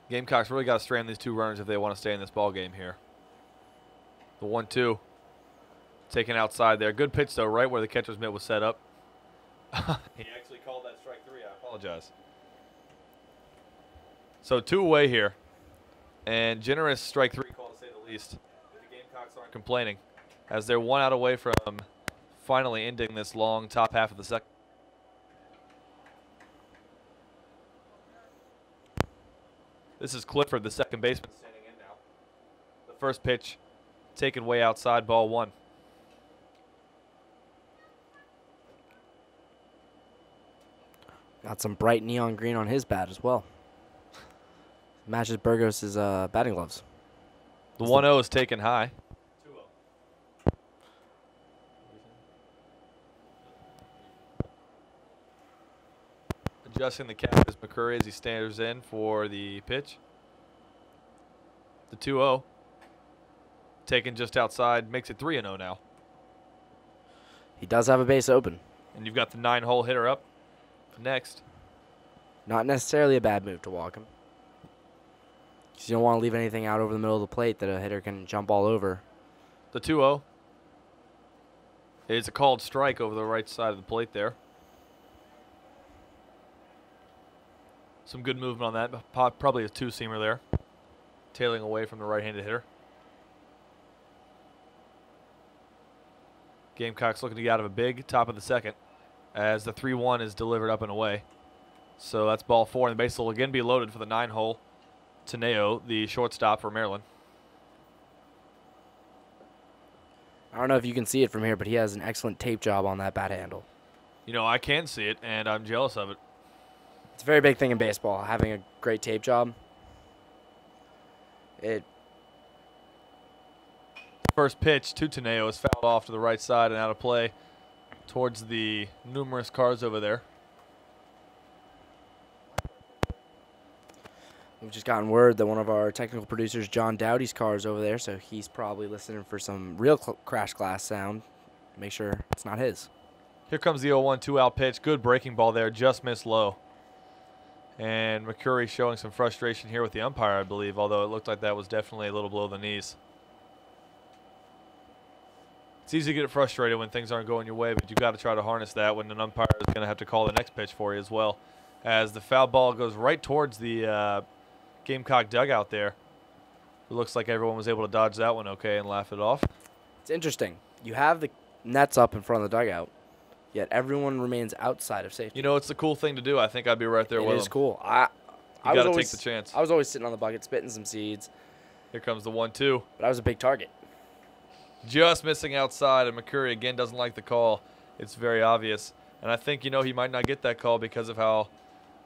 Gamecocks really got to strand these 2 runners if they want to stay in this ball game here. The 1-2 taken outside there. Good pitch though, right where the catcher's mitt was set up. He actually called that strike 3. I apologize. So 2 away here, and generous strike 3 call to say the least. But the Gamecocks aren't complaining, as they're 1 out away from finally ending this long top half of the second. This is Clifford, the second baseman, standing in now. The first pitch taken way outside, ball 1. Got some bright neon green on his bat as well. Matches Burgos' batting gloves. The 1-0 is taken high. 2-0. Adjusting the cap is McCurry as he stands in for the pitch. The 2-0. Taken just outside, makes it 3-0 now. He does have a base open. And you've got the 9-hole hitter up next. Not necessarily a bad move to walk him. Because you don't want to leave anything out over the middle of the plate that a hitter can jump all over. The 2-0 is a called strike over the right side of the plate there. Some good movement on that. Probably a 2-seamer there. Tailing away from the right-handed hitter. Gamecocks looking to get out of a big top of the second as the 3-1 is delivered up and away. So that's ball 4, and the base will again be loaded for the 9-hole. Teneo, the shortstop for Maryland. I don't know if you can see it from here, but he has an excellent tape job on that bat handle. You know, I can see it, and I'm jealous of it. It's a very big thing in baseball, having a great tape job. First pitch to Teneo is fouled off to the right side and out of play towards the numerous cars over there. We've just gotten word that one of our technical producers, John Dowdy's car is over there, so he's probably listening for some real crash glass sound. Make sure it's not his. Here comes the 0-1 2-out pitch. Good breaking ball there, just missed low. And McCurry showing some frustration here with the umpire, I believe, although it looked like that was definitely a little below the knees. It's easy to get frustrated when things aren't going your way, but you've got to try to harness that when an umpire is going to have to call the next pitch for you as well. As the foul ball goes right towards the Gamecock dugout there. It looks like everyone was able to dodge that one okay and laugh it off. It's interesting. You have the nets up in front of the dugout, yet everyone remains outside of safety. You know, it's a cool thing to do. I think I'd be right there with him. It is cool. I got to was take the chance. I was always sitting on the bucket, spitting some seeds. Here comes the 1-2. But I was a big target. Just missing outside, and McCurry again doesn't like the call. It's very obvious. And I think, he might not get that call because of how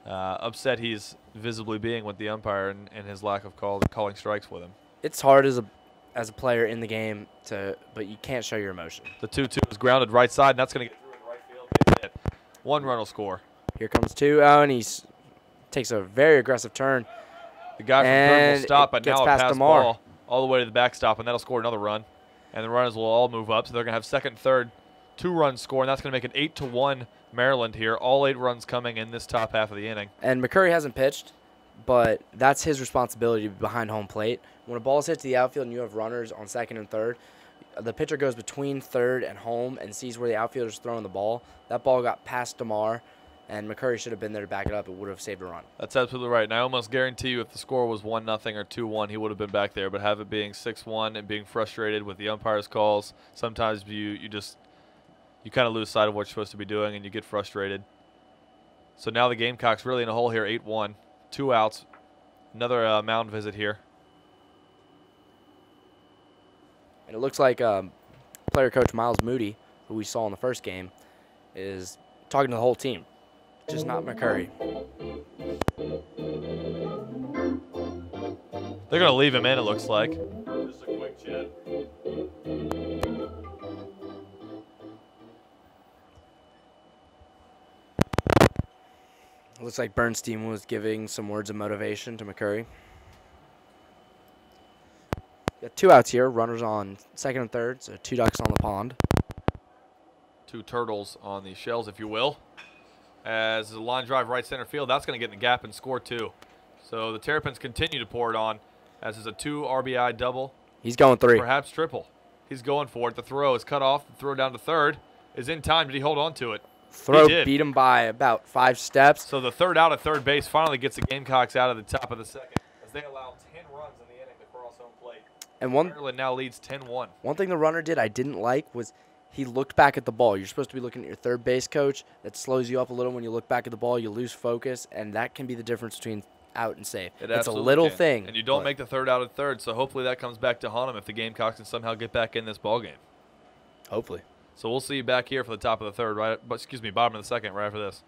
upset he's visibly being with the umpire and his lack of calling strikes with him. It's hard as a player in the game but you can't show your emotion. The 2-2 is grounded right side, and that's going to get through in right field. Get hit. 1 run will score. Here comes 2. Oh, and he takes a very aggressive turn. The guy from third will stop, but now a pass DeMar ball all the way to the backstop, and that'll score another run. And the runners will all move up, so they're going to have second and third 2-run score, and that's going to make it 8-1 Maryland here. All 8 runs coming in this top half of the inning. And McCurry hasn't pitched, but that's his responsibility behind home plate. When a ball is hit to the outfield and you have runners on second and third, the pitcher goes between third and home and sees where the outfielder's throwing the ball. That ball got past DeMar, and McCurry should have been there to back it up. It would have saved a run. That's absolutely right. And I almost guarantee you if the score was 1-0 or 2-1, he would have been back there. But have it being 6-1 and being frustrated with the umpire's calls, sometimes you kind of lose sight of what you're supposed to be doing and you get frustrated. So now the Gamecocks really in a hole here, 8-1. 2 outs. Another mound visit here. And it looks like player coach Miles Moody, who we saw in the first game, is talking to the whole team, just not McCurry. They're going to leave him in, it looks like. Just a quick chat. It looks like Bernstein was giving some words of motivation to McCurry. Got 2 outs here, runners on second and third, so 2 ducks on the pond. 2 turtles on the shells, if you will. As a line drive right center field, that's going to get in the gap and score 2. So the Terrapins continue to pour it on, as is a 2 RBI double. He's going 3. Perhaps triple. He's going for it. The throw is cut off. The throw down to third is in time. Did he hold on to it? Throw beat him by about 5 steps. So the third out at third base finally gets the Gamecocks out of the top of the second, as they allow 10 runs in the inning to cross home plate. And Maryland now leads 10-1. One thing the runner did I didn't like was he looked back at the ball. You're supposed to be looking at your third base coach. That slows you up a little when you look back at the ball. You lose focus, and that can be the difference between out and safe. It's a little thing. And you don't make the third out at third, so hopefully that comes back to haunt them if the Gamecocks can somehow get back in this ball game. Hopefully. So we'll see you back here for the top of the third, bottom of the second right after this.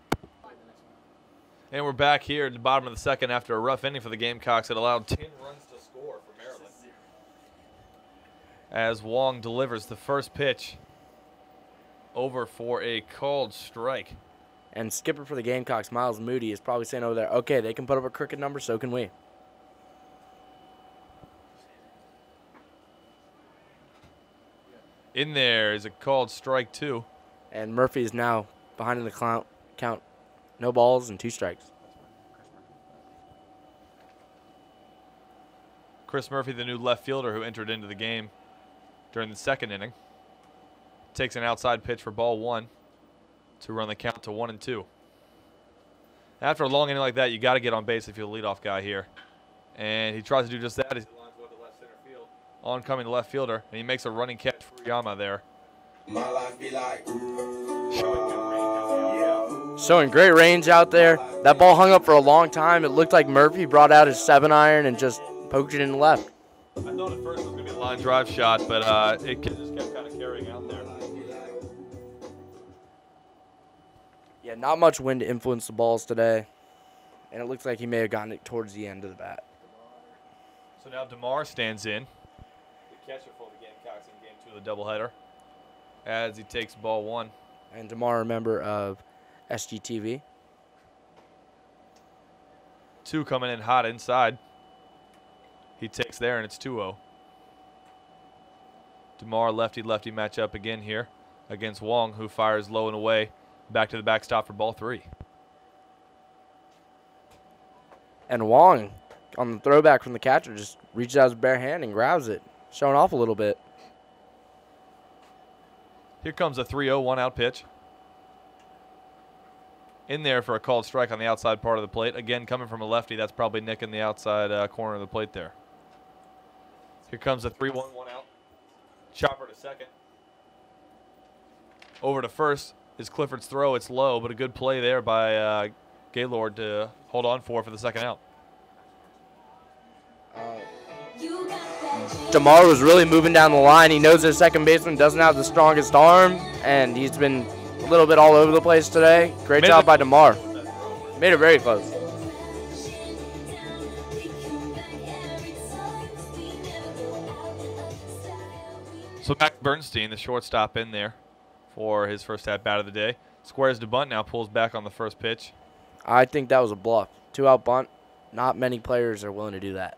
And we're back here at the bottom of the second after a rough inning for the Gamecocks that allowed 10 runs to score for Maryland. As Wong delivers the first pitch over for a called strike. And skipper for the Gamecocks, Miles Moody, is probably saying over there, okay, they can put up a crooked number, so can we. In there is a called strike 2. And Murphy is now behind in the count. No balls and 2 strikes. Chris Murphy, the new left fielder who entered into the game during the second inning, takes an outside pitch for ball 1 to run the count to 1-2. After a long inning like that, you got to get on base if you're the leadoff guy here. And he tries to do just that. He lines one to left center field. Oncoming left fielder, and he makes a running catch for Yama there. My life be like, Showing great range out there. That ball hung up for a long time. It looked like Murphy brought out his 7-iron and just poked it in the left. I thought at first it was going to be a line drive shot, but it just kept kind of carrying out there. Yeah, not much wind to influence the balls today. And it looks like he may have gotten it towards the end of the bat. So now DeMar stands in, the catcher for the Gamecocks in game 2 of the doubleheader, as he takes ball 1. And DeMar, a member of SGTV. 2 coming in hot inside. He takes there, and it's 2-0. DeMar lefty-lefty matchup again here against Wong, who fires low and away. Back to the backstop for ball 3. And Wong, on the throwback from the catcher, just reaches out his bare hand and grabs it, showing off a little bit. Here comes a 3-0 one-out pitch. In there for a called strike on the outside part of the plate. Again, coming from a lefty, that's probably nicking the outside corner of the plate there. Here comes a 3-1 one-out. Chopper to second. Over to first. is Clifford's throw. It's low, but a good play there by Gaylord to hold on for the second out. DeMar was really moving down the line. He knows his second baseman doesn't have the strongest arm, and he's been a little bit all over the place today. Great job by DeMar. Made it very close. So Mac Bernstein, the shortstop, in there for his first at-bat of the day. Squares to bunt, now pulls back on the first pitch. I think that was a bluff. 2-out bunt. Not many players are willing to do that.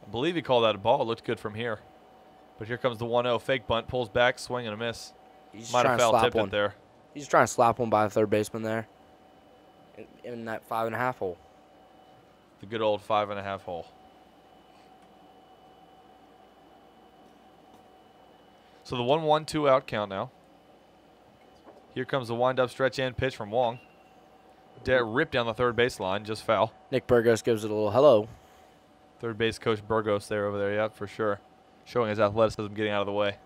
I believe he called that a ball. It looked good from here. But here comes the 1-0 fake bunt. Pulls back, swing and a miss. He's Might trying have to foul slap tipped one. it there. He's trying to slap one by the third baseman there. In that 5.5 hole. The good old 5.5 hole. So the 1-1, 2-out count now. Here comes the wind-up stretch and pitch from Wong. Ripped down the third baseline, just foul. Nick Burgos gives it a little hello. Third base coach Burgos there over there, yeah, for sure. Showing his athleticism, getting out of the way.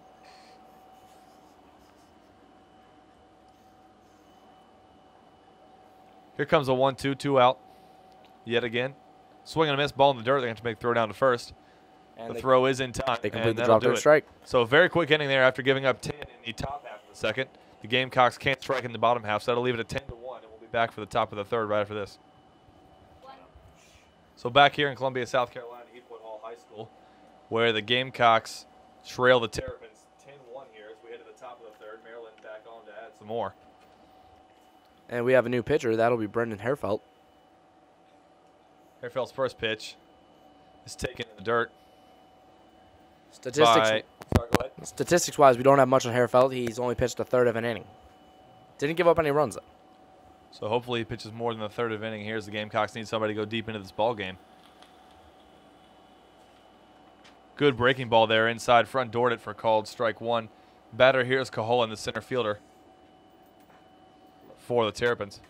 Here comes a 1-2, 2-out. Yet again. Swing and a miss, ball in the dirt. They have to make throw down to first. And the throw is in time. They complete and the that'll drop do to a it. strike. So a very quick inning there after giving up 10 in the top half of the second. The Gamecocks can't strike in the bottom half, so that'll leave it at 10-1, and we'll be back for the top of the third right after this. So back here in Columbia, South Carolina, Heathwood Hall High School, where the Gamecocks trail the Terrapins 10-1 here as we head to the top of the third. Maryland back on to add some more. And we have a new pitcher. That'll be Brendan Herfelt. Herfelt's first pitch is taken in the dirt. Statistics, Sorry, go ahead. Statistics-wise, we don't have much on Herfelt. He's only pitched a third of an inning. Didn't give up any runs, though. So hopefully he pitches more than the third of inning. Here's the Gamecocks need somebody to go deep into this ball game. Good breaking ball there inside front. Dordt for called strike one. Batter here is Cahola, the center fielder for the Terrapins.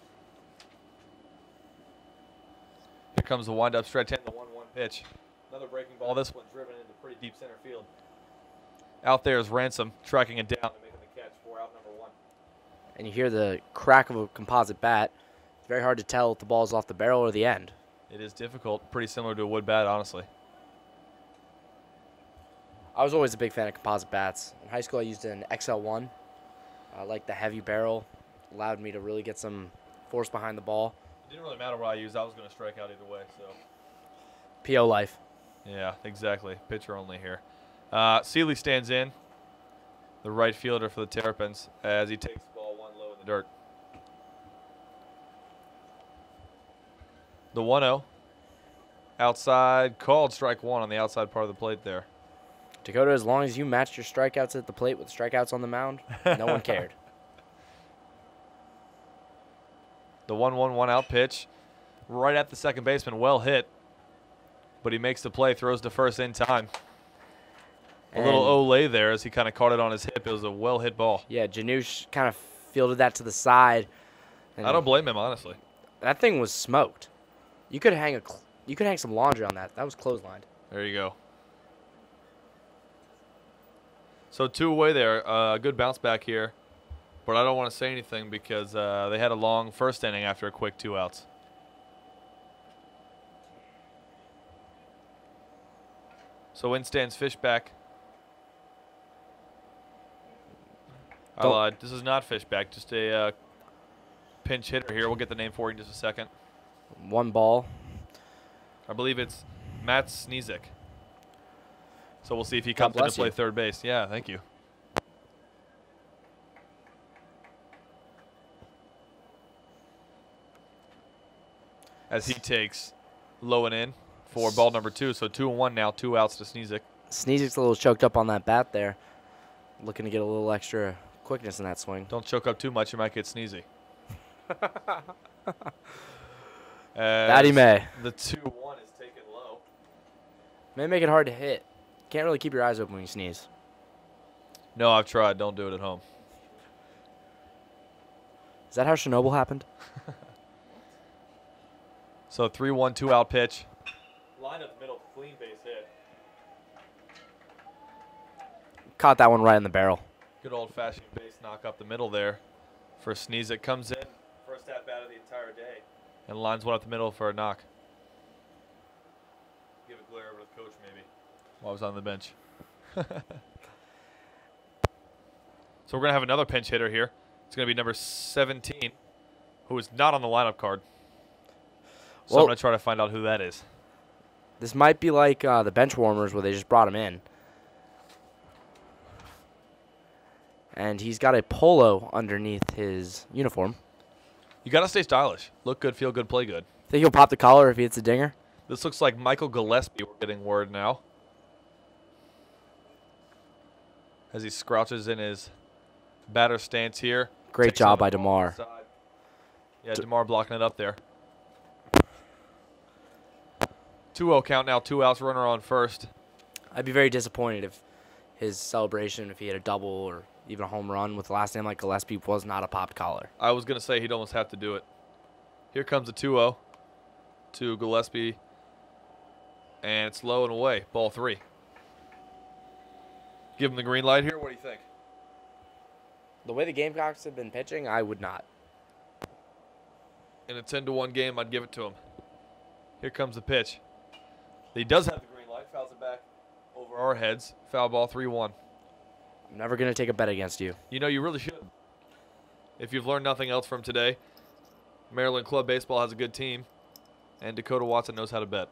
Here comes the wind-up stretch and the 1-1 pitch. Another breaking ball. This one driven into pretty deep center field. Out there is Ransom tracking it down and making the catch for out number 1. And you hear the crack of a composite bat. It's very hard to tell if the ball's off the barrel or the end. It is difficult. Pretty similar to a wood bat, honestly. I was always a big fan of composite bats. In high school, I used an XL1. I liked the heavy barrel. Allowed me to really get some force behind the ball. It didn't really matter what I used. I was going to strike out either way. So. PO life. Yeah, exactly. Pitcher only here. Seeley stands in, the right fielder for the Terrapins, as he takes the ball one low in the dirt. The 1-0. Outside, called strike one on the outside part of the plate there. Dakota, as long as you matched your strikeouts at the plate with strikeouts on the mound, no one cared. The 1-1 one-out pitch right at the second baseman, well hit. But he makes the play, throws to first in time. A little Olay there as he kind of caught it on his hip. It was a well-hit ball. Yeah, Janusz kind of fielded that to the side. I don't blame him, honestly. That thing was smoked. You could hang some laundry on that. That was clotheslined. There you go. So 2 away there. Good bounce back here. But I don't want to say anything because they had a long first inning after a quick 2 outs. So in stands Fishback. I lied. This is not Fishback. Just a pinch hitter here. We'll get the name for you in just a second. 1 ball. I believe it's Matt Snezik. So we'll see if he comes in to play third base. Yeah, thank you. As he takes low and in for ball number 2. So 2-1 now, 2 outs to Snezik. Snezik's a little choked up on that bat there. Looking to get a little extra quickness in that swing. Don't choke up too much, you might get sneezy. That he may. The 2-1 is taken low. May make it hard to hit. Can't really keep your eyes open when you sneeze. No, I've tried. Don't do it at home. Is that how Chernobyl happened? So 3-1, 2-out pitch. Line up the middle, clean base hit. Caught that one right in the barrel. Good old-fashioned base knock up the middle there for Sneeze. It comes in, first at-bat of the entire day, and lines one up the middle for a knock. Give a glare over to the coach maybe while I was on the bench. So we're going to have another pinch hitter here. It's going to be number 17, who is not on the lineup card. So I'm going to try to find out who that is. This might be like the bench warmers where they just brought him in. And he's got a polo underneath his uniform. You got to stay stylish. Look good, feel good, play good. Think he'll pop the collar if he hits a dinger? This looks like Michael Gillespie, we're getting word now. As he scrouches in his batter stance here. Great job by DeMar. Yeah, DeMar blocking it up there. 2-0 count now, 2 outs, runner on first. I'd be very disappointed if his celebration, if he had a double or even a home run with the last name like Gillespie, was not a popped collar. I was going to say he'd almost have to do it. Here comes the 2-0 to Gillespie. And it's low and away, ball 3. Give him the green light here. What do you think? The way the Gamecocks have been pitching, I would not. In a 10-1 game, I'd give it to him. Here comes the pitch. He does have the green light. Fouls it back over our heads. Foul ball 3-1. I'm never going to take a bet against you. You know, you really should. If you've learned nothing else from today, Maryland Club Baseball has a good team, and Dakota Watson knows how to bet.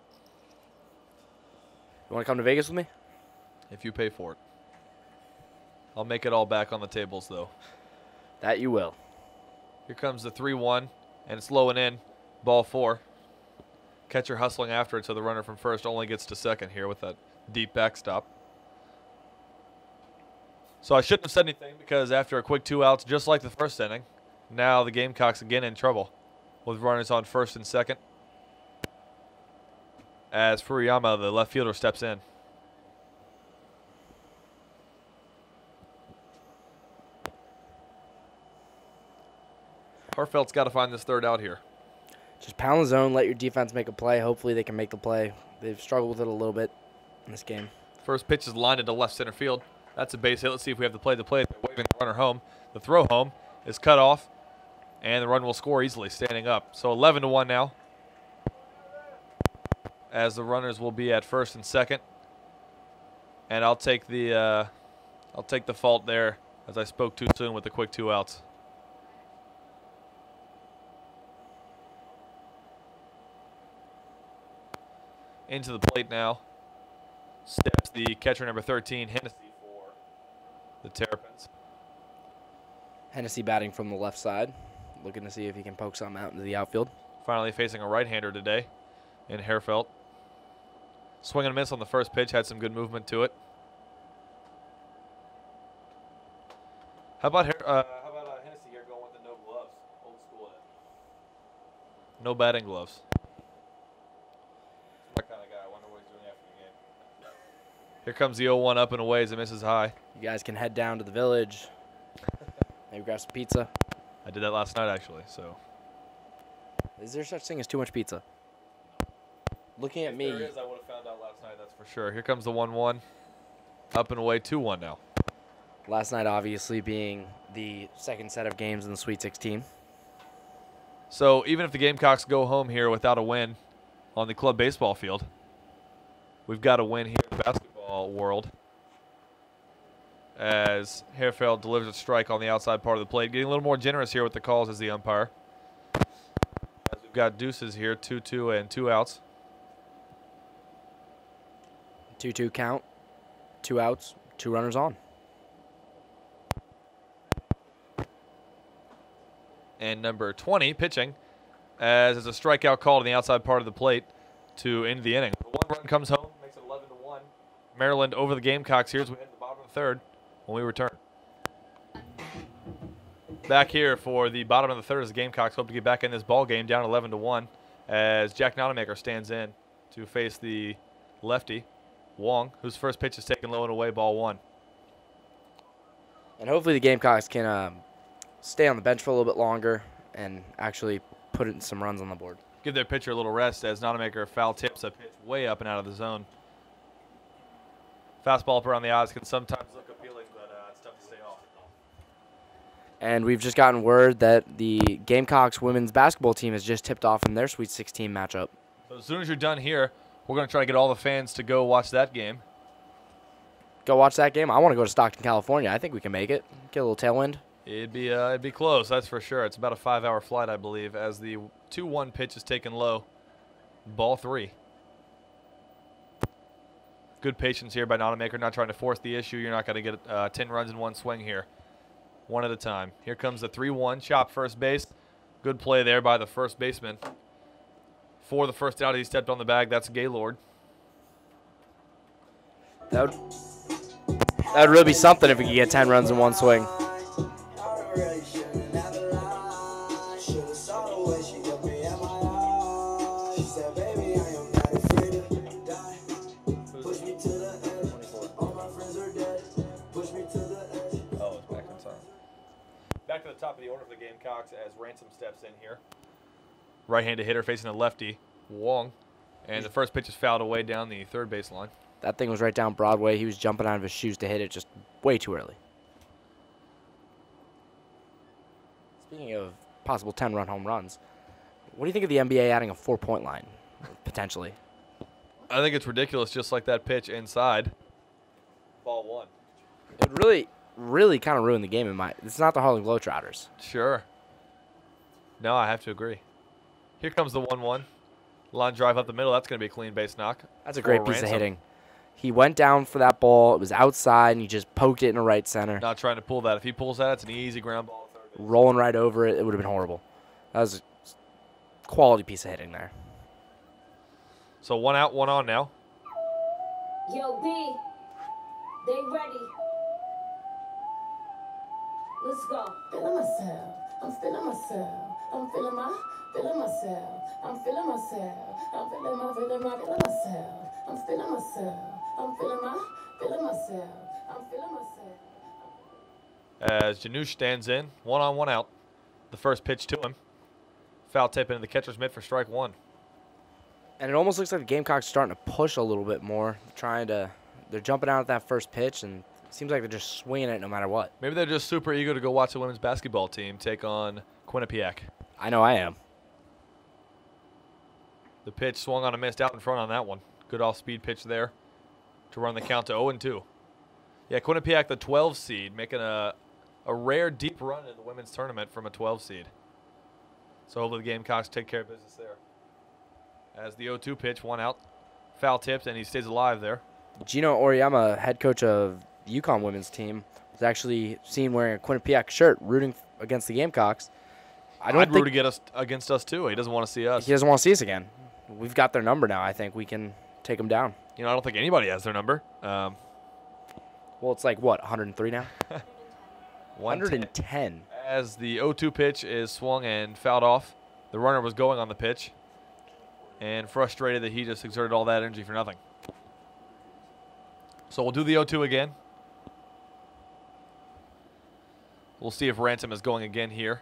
You want to come to Vegas with me? If you pay for it. I'll make it all back on the tables, though. That you will. Here comes the 3-1, and it's low and in. Ball 4. Catcher hustling after it, so the runner from first only gets to second here with that deep backstop. So I shouldn't have said anything because after a quick 2 outs, just like the first inning, now the Gamecocks again in trouble with runners on first and second. As Furuyama, the left fielder, steps in. Hartfeldt's got to find this third out here. Just pound the zone, let your defense make a play. Hopefully they can make the play. They've struggled with it a little bit in this game. First pitch is lined into left center field. That's a base hit. Let's see if we have the play. They're waving the runner home. The throw home is cut off, and the run will score easily, standing up. So 11-1 now, as the runners will be at first and second. And I'll take the fault there, as I spoke too soon with the quick 2 outs. Into the plate now steps the catcher number 13, Hennessy, for the Terrapins. Hennessy batting from the left side, looking to see if he can poke something out into the outfield. Finally facing a right-hander today in Hartfeldt. Swing and miss on the first pitch, had some good movement to it. How about Hennessy here going with the no gloves? Old school. No batting gloves. My kind of guy. I wonder what he's doing after the game. Here comes the 0-1 up and away as it misses high. You guys can head down to the village, maybe grab some pizza. I did that last night, actually. So. Is there such thing as too much pizza? Looking at me. If there is, I would have found out last night, that's for sure. Here comes the 1-1. Up and away, 2-1 now. Last night, obviously, being the second set of games in the Sweet 16. So even if the Gamecocks go home here without a win on the club baseball field, we've got a win here in the basketball world, as Hartfeldt delivers a strike on the outside part of the plate. Getting a little more generous here with the calls as the umpire. As we've got deuces here, 2-2 and 2 outs. 2-2 count, 2 outs, 2 runners on. And number 20 pitching, as is a strikeout call to the outside part of the plate to end the inning. 1 run comes home, makes it 11-1. Maryland over the Gamecocks here as we head to the bottom of the third when we return. Back here for the bottom of the third as the Gamecocks hope to get back in this ball game, down 11-1, as Jack Nonamaker stands in to face the lefty, Wong, whose first pitch is taken low and away, ball 1. And hopefully the Gamecocks can stay on the bench for a little bit longer and actually put in some runs on the board. Give their pitcher a little rest as Nonamaker foul tips a pitch way up and out of the zone. Fastball up around the eyes can sometimes look appealing, but it's tough to stay off. And we've just gotten word that the Gamecocks women's basketball team has just tipped off in their Sweet 16 matchup. So as soon as you're done here, we're going to try to get all the fans to go watch that game. Go watch that game. I want to go to Stockton, California. I think we can make it. Get a little tailwind. It'd be close, that's for sure. It's about a 5-hour flight, I believe, as the 2-1 pitch is taken low. Ball 3. Good patience here by Nonamaker, not trying to force the issue. You're not going to get 10 runs in one swing here. One at a time. Here comes the 3-1, chop first base. Good play there by the first baseman. For the first out, he stepped on the bag. That's Gaylord. That would really be something if we could get 10 runs in one swing. Back to the top of the order for the Gamecocks as Ransom steps in here. Right-handed hitter facing a lefty, Wong. And the first pitch is fouled away down the third baseline. That thing was right down Broadway. He was jumping out of his shoes to hit it just way too early. Speaking of possible 10-run home runs, what do you think of the NBA adding a 4-point line, potentially? I think it's ridiculous, just like that pitch inside. Ball 1. It would really kind of ruin the game in my. It's not the Harlem Globetrotters. Sure. No, I have to agree. Here comes the 1-1. Line drive up the middle. That's going to be a clean base knock. That's a great piece of hitting. He went down for that ball. It was outside, and he just poked it in the right center. Not trying to pull that. If he pulls that, it's an easy ground ball. Rolling right over it. It would have been horrible. That was a quality piece of hitting there. So 1 out, 1 on now. Yo, B, they ready. Let's go. Feeling myself. I'm feeling myself. I'm feeling myself. I'm feeling myself. I'm feeling myself. I'm feeling myself. I'm feeling myself. I'm feeling myself. As Janusz stands in, 1 on, 1 out. The first pitch to him. Foul tip into the catcher's mitt for strike 1. And it almost looks like the Gamecocks are starting to push a little bit more. They're jumping out at that first pitch, and it seems like they're just swinging it no matter what. Maybe they're just super eager to go watch the women's basketball team take on Quinnipiac. I know I am. The pitch swung on a missed out in front on that one. Good off-speed pitch there to run the count to 0-2. Yeah, Quinnipiac, the 12 seed, making a rare deep run in the women's tournament from a 12 seed. So hopefully the Gamecocks take care of business there. As the 0-2 pitch, 1 out. Foul tipped, and he stays alive there. Gino Oriyama, head coach of the UConn women's team, was actually seen wearing a Quinnipiac shirt rooting against the Gamecocks. I'd root against us, too. He doesn't want to see us. He doesn't want to see us again. We've got their number now. I think we can take them down. You know, I don't think anybody has their number. Well, it's like, what, 103 now? 110. As the 0-2 pitch is swung and fouled off, the runner was going on the pitch and frustrated that he just exerted all that energy for nothing. So we'll do the 0-2 again. We'll see if Ransom is going again here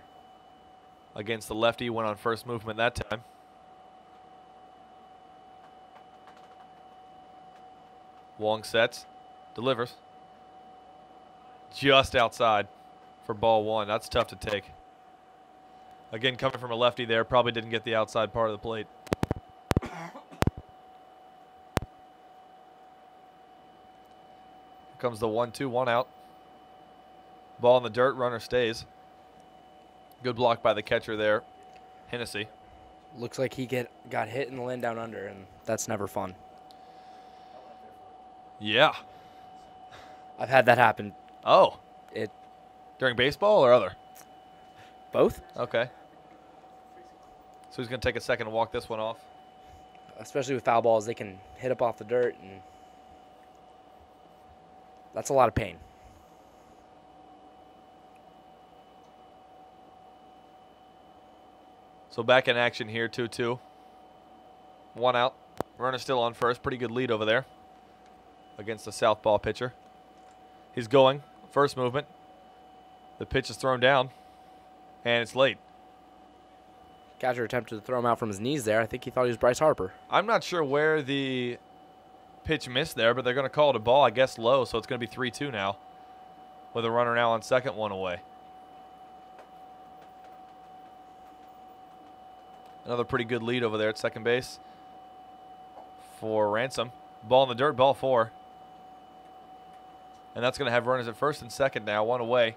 against the lefty. Went on first movement that time. Wong sets, delivers. Just outside for ball 1. That's tough to take. Again, coming from a lefty there, probably didn't get the outside part of the plate. Here comes the 1-2, 1 out. Ball in the dirt, runner stays. Good block by the catcher there, Hennessy. Looks like he got hit in the land down under, and that's never fun. Yeah. I've had that happen. Oh. During baseball or other? Both. Okay. So he's going to take a second to walk this one off. Especially with foul balls, they can hit up off the dirt, and that's a lot of pain. So back in action here, 2-2. 1 out. Runner still on first. Pretty good lead over there against the southpaw pitcher. He's going. First movement. The pitch is thrown down, and it's late. Catcher attempted to throw him out from his knees there. I think he thought he was Bryce Harper. I'm not sure where the pitch missed there, but they're going to call it a ball, I guess low, so it's going to be 3-2 now with a runner now on second, 1 away. Another pretty good lead over there at second base for Ransom. Ball in the dirt, ball 4. And that's going to have runners at first and second now, 1 away.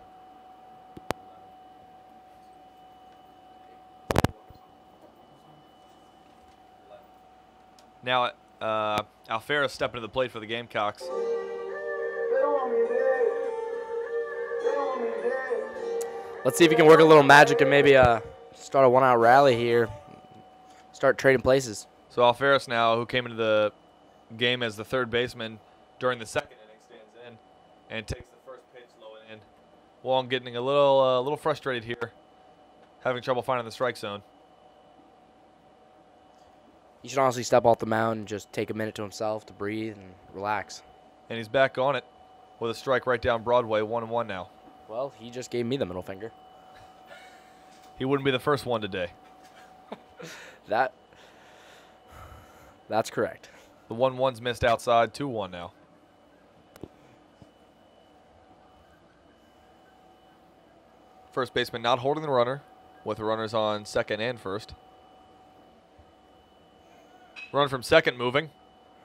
Now, Alfera stepping to the plate for the Gamecocks. Let's see if he can work a little magic and maybe start a 1-out rally here. Start trading places. So Alferez now, who came into the game as the third baseman during the second inning, stands in and takes the first pitch low and in. Wong getting a little frustrated here, having trouble finding the strike zone. He should honestly step off the mound and just take a minute to himself to breathe and relax. And he's back on it with a strike right down Broadway, 1-1 now. Well, he just gave me the middle finger. He wouldn't be the first one today. That's correct. The 1-1's missed outside, 2-1 now. First baseman not holding the runner, with the runners on second and first. Runner from second moving.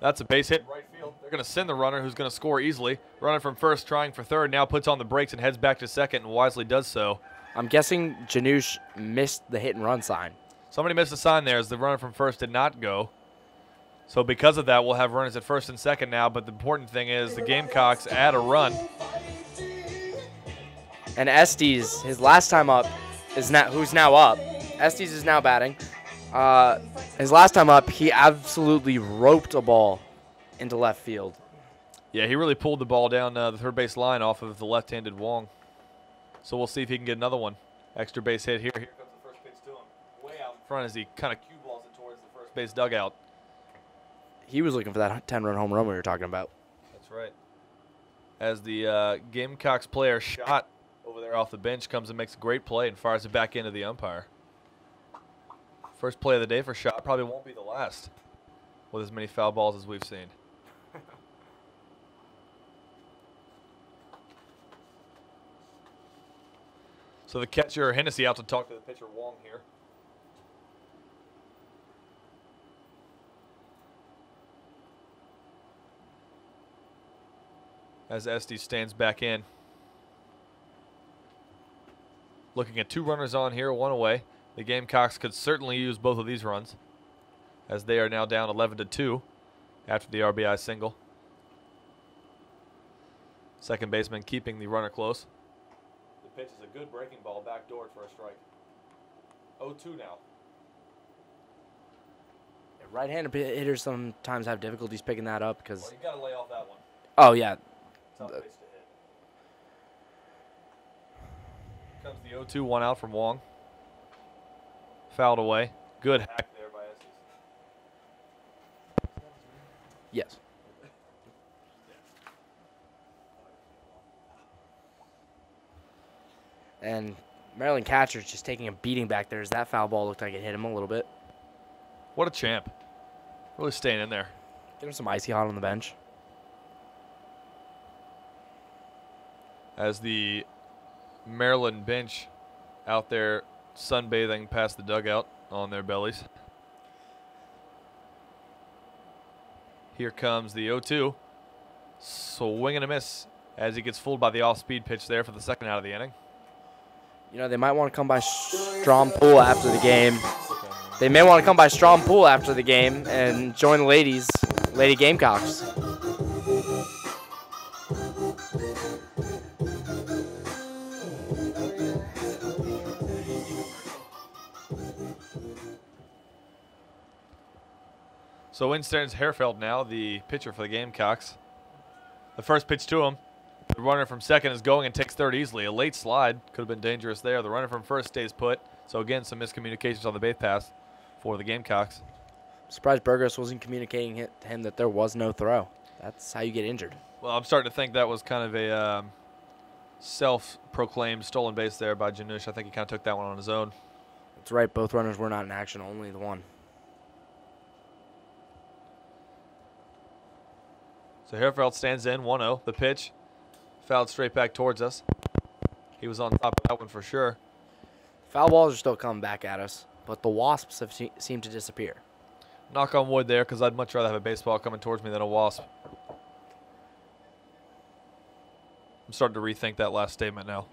That's a base hit right field. They're going to send the runner, who's going to score easily. Runner from first trying for third, now puts on the brakes and heads back to second, and wisely does so. I'm guessing Janusz missed the hit and run sign. Somebody missed a sign there as the runner from first did not go. So because of that, we'll have runners at first and second now, but the important thing is the Gamecocks add a run. And Estes, his last time up, who's now up. Estes is now batting. His last time up, he absolutely roped a ball into left field. Yeah, he really pulled the ball down the third base line off of the left-handed Wong. So we'll see if he can get another one. Extra base hit here. Here comes the first pitch to him. Way out in front as he kind of cue balls it towards the first base dugout. He was looking for that 10-run home run we were talking about. That's right. As the Gamecocks player shot over there off the bench comes and makes a great play and fires it back into the umpire. First play of the day for Shot. Probably won't be the last with as many foul balls as we've seen. So the catcher, Hennessy, out to talk to the pitcher, Wong, here. As Estes stands back in. Looking at 2 runners on here, 1 away. The Gamecocks could certainly use both of these runs, as they are now down 11-2 after the RBI single. Second baseman keeping the runner close. The pitch is a good breaking ball, backdoored for a strike. 0-2 now. Yeah, right-handed hitters sometimes have difficulties picking that up because. Well, you got to lay off that one. Oh yeah. Tough base to hit. Comes the 0-2, 1 out from Wong. Fouled away. Good hack there by Estes. Yes. And Maryland catcher's just taking a beating back there as that foul ball looked like it hit him a little bit. What a champ. Really staying in there. Get him some icy hot on the bench. As the Maryland bench out there sunbathing past the dugout on their bellies. Here comes the 0-2. Swing and a miss as he gets fooled by the off-speed pitch there for the second out of the inning. You know, they might want to come by Strom Pool after the game. They may want to come by Strom Pool after the game and join the Lady Gamecocks. So in stands Herfeld now, the pitcher for the Gamecocks. The first pitch to him. The runner from second is going and takes third easily. A late slide could have been dangerous there. The runner from first stays put. So again, some miscommunications on the base pass for the Gamecocks. Surprised Burgos wasn't communicating to him that there was no throw. That's how you get injured. Well, I'm starting to think that was kind of a self-proclaimed stolen base there by Janusz. I think he kind of took that one on his own. That's right. Both runners were not in action. Only the one. So Herfeld stands in, 1-0. The pitch fouled straight back towards us. He was on top of that one for sure. Foul balls are still coming back at us. but the Wasps have seemed to disappear. Knock on wood there, because I'd much rather have a baseball coming towards me than a wasp. I'm starting to rethink that last statement now.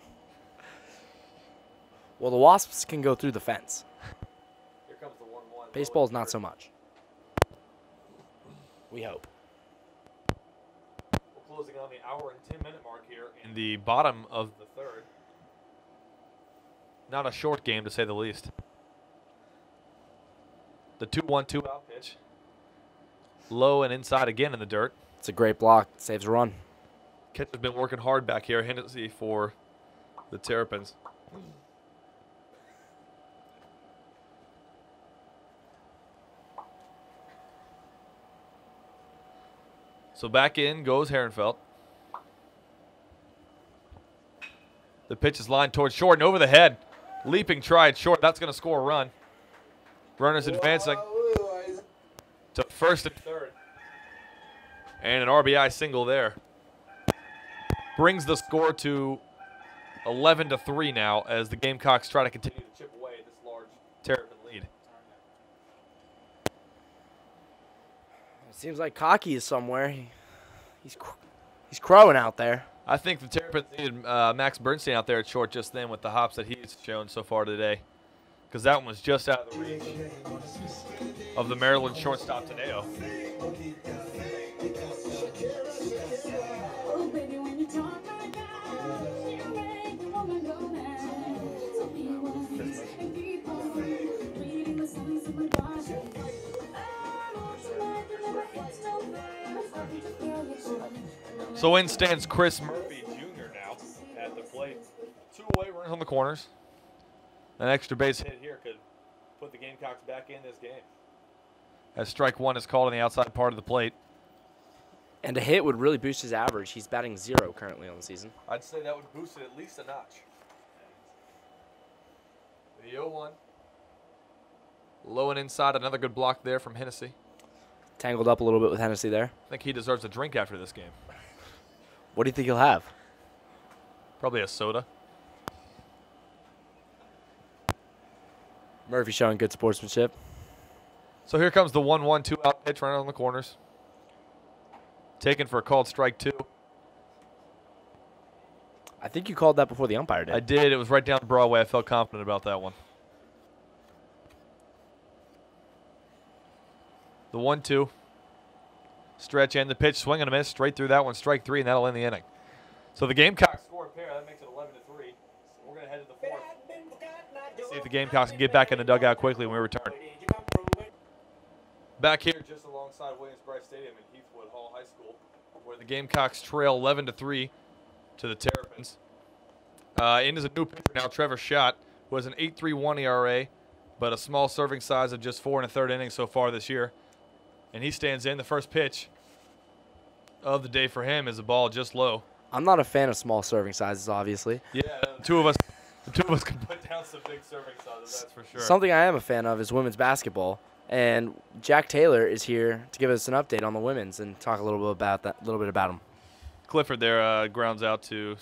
Well, the Wasps can go through the fence. Here comes the 1-1. Baseball's not so much. We hope. We're closing on the hour and 10-minute mark here in the bottom of the third. Not a short game, to say the least. The 2-1-2 out pitch. Low and inside again in the dirt. It's a great block. Saves a run. Catcher's been working hard back here. Hennessy for the Terrapins. So back in goes Herrenfeld. The pitch is lined towards short and over the head. Leaping try at short. That's going to score a run. Runners advancing to first and third. And an RBI single there. Brings the score to 11-3 now as the Gamecocks try to continue to chip away at this large Terrapin lead. It seems like Cocky is somewhere. He's crowing out there. I think the Terrapins needed Max Bernstein out there at short just then with the hops that he's shown so far today. Because that one was just out of the reach of the Maryland shortstop, Teneo. So in stands Chris Murphy Jr. now at the plate. 2 away runners on the corners. An extra base hit here could put the Gamecocks back in this game. As strike 1 is called on the outside part of the plate. And a hit would really boost his average. He's batting 0 currently on the season. I'd say that would boost it at least a notch. The 0-1. Low and inside, another good block there from Hennessy. Tangled up a little bit with Hennessy there. I think he deserves a drink after this game. What do you think he'll have? Probably a soda. Murphy showing good sportsmanship. So here comes the 1-1-2 out pitch right on the corners. Taken for a called strike 2. I think you called that before the umpire did. I did. It was right down Broadway. I felt confident about that one. The 1-2. Stretch and the pitch. Swing and a miss. Straight through that one. Strike 3, and that'll end the inning. So the Gamecocks score a pair. That makes it 11-3. We're going to head to the fourth. See if the Gamecocks can get back in the dugout quickly when we return. Back here just alongside Williams-Brice Stadium in Heathwood Hall High School, where the Gamecocks trail 11-3 to the Terrapins. In is a new pitcher now, Trevor Schott, who has an 8.31 ERA, but a small serving size of just 4 1/3 innings so far this year. And he stands in. The first pitch of the day for him is a ball just low. I'm not a fan of small serving sizes, obviously. Yeah, the two of us can put down some big serving sizes, that's for sure. Something I am a fan of is women's basketball. And Jack Taylor is here to give us an update on the women's and talk a little bit about that. Them. Clifford there grounds out to,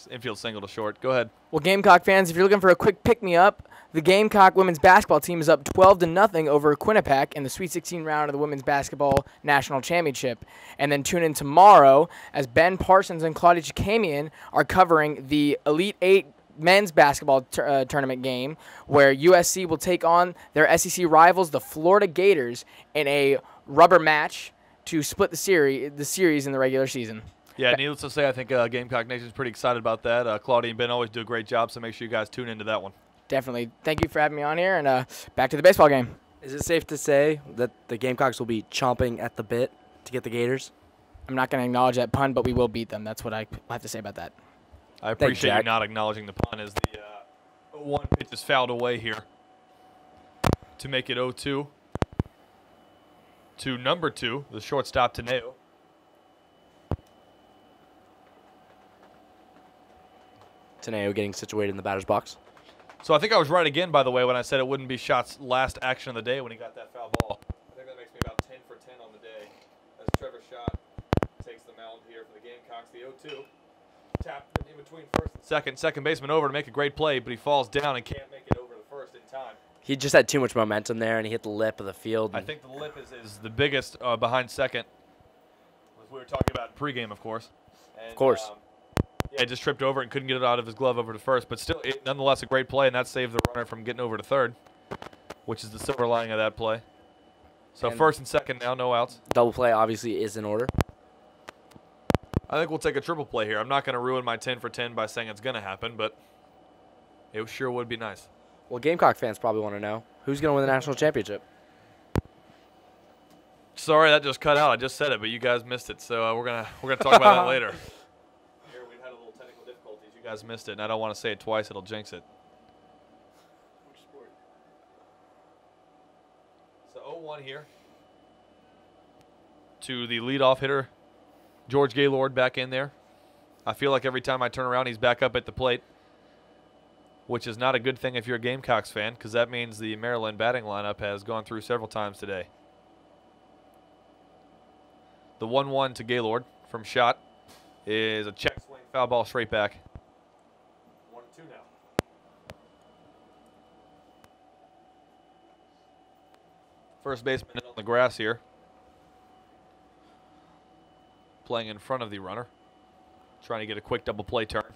infield single to short. Go ahead. Well, Gamecock fans, if you're looking for a quick pick-me-up, the Gamecock women's basketball team is up 12-0 over Quinnipiac in the Sweet 16 round of the Women's Basketball National Championship. And then tune in tomorrow as Ben Parsons and Claudia Chakamian are covering the Elite 8 men's basketball tournament game where USC will take on their SEC rivals, the Florida Gators, in a rubber match to split the series in the regular season. Yeah, needless to say, I think Gamecock Nation is pretty excited about that. Claudia and Ben always do a great job, so make sure you guys tune into that one. Definitely. Thank you for having me on here, and back to the baseball game. Is it safe to say that the Gamecocks will be chomping at the bit to get the Gators? I'm not going to acknowledge that pun, but we will beat them. That's what I have to say about that. I appreciate you not acknowledging the pun as the 1 pitch is fouled away here to make it 0-2 to number 2, the shortstop, Teneo. Teneo getting situated in the batter's box. So I think I was right again, by the way, when I said it wouldn't be Schott's last action of the day when he got that foul ball. I think that makes me about 10 for 10 on the day as Trevor Schott takes the mound here for the Gamecocks. The 0-2. Tap in between first and second. Second baseman over to make a great play, but he falls down and can't make it over to first in time. He just had too much momentum there, and he hit the lip of the field. I think the lip is the biggest behind second. As we were talking about in pregame, of course. And, Of course. Yeah, just tripped over and couldn't get it out of his glove over to first. But still, nonetheless, a great play, and that saved the runner from getting over to third, which is the silver lining of that play. So And first and second now, no outs. Double play obviously is in order. I think we'll take a triple play here. I'm not going to ruin my 10 for 10 by saying it's going to happen, but it sure would be nice. Well, Gamecock fans probably want to know who's going to win the national championship. Sorry, that just cut out. I just said it, but you guys missed it. So we're gonna talk about that later. Here we had a little technical difficulties. You guys missed it, and I don't want to say it twice. It'll jinx it. So 0-1 here to the leadoff hitter, George Gaylord, back in there. I feel like every time I turn around, he's back up at the plate, which is not a good thing if you're a Gamecocks fan, because that means the Maryland batting lineup has gone through several times today. The 1-1 to Gaylord from shot is a check swing, foul ball straight back. 1-2 now. First baseman on the grass here, playing in front of the runner, trying to get a quick double play turn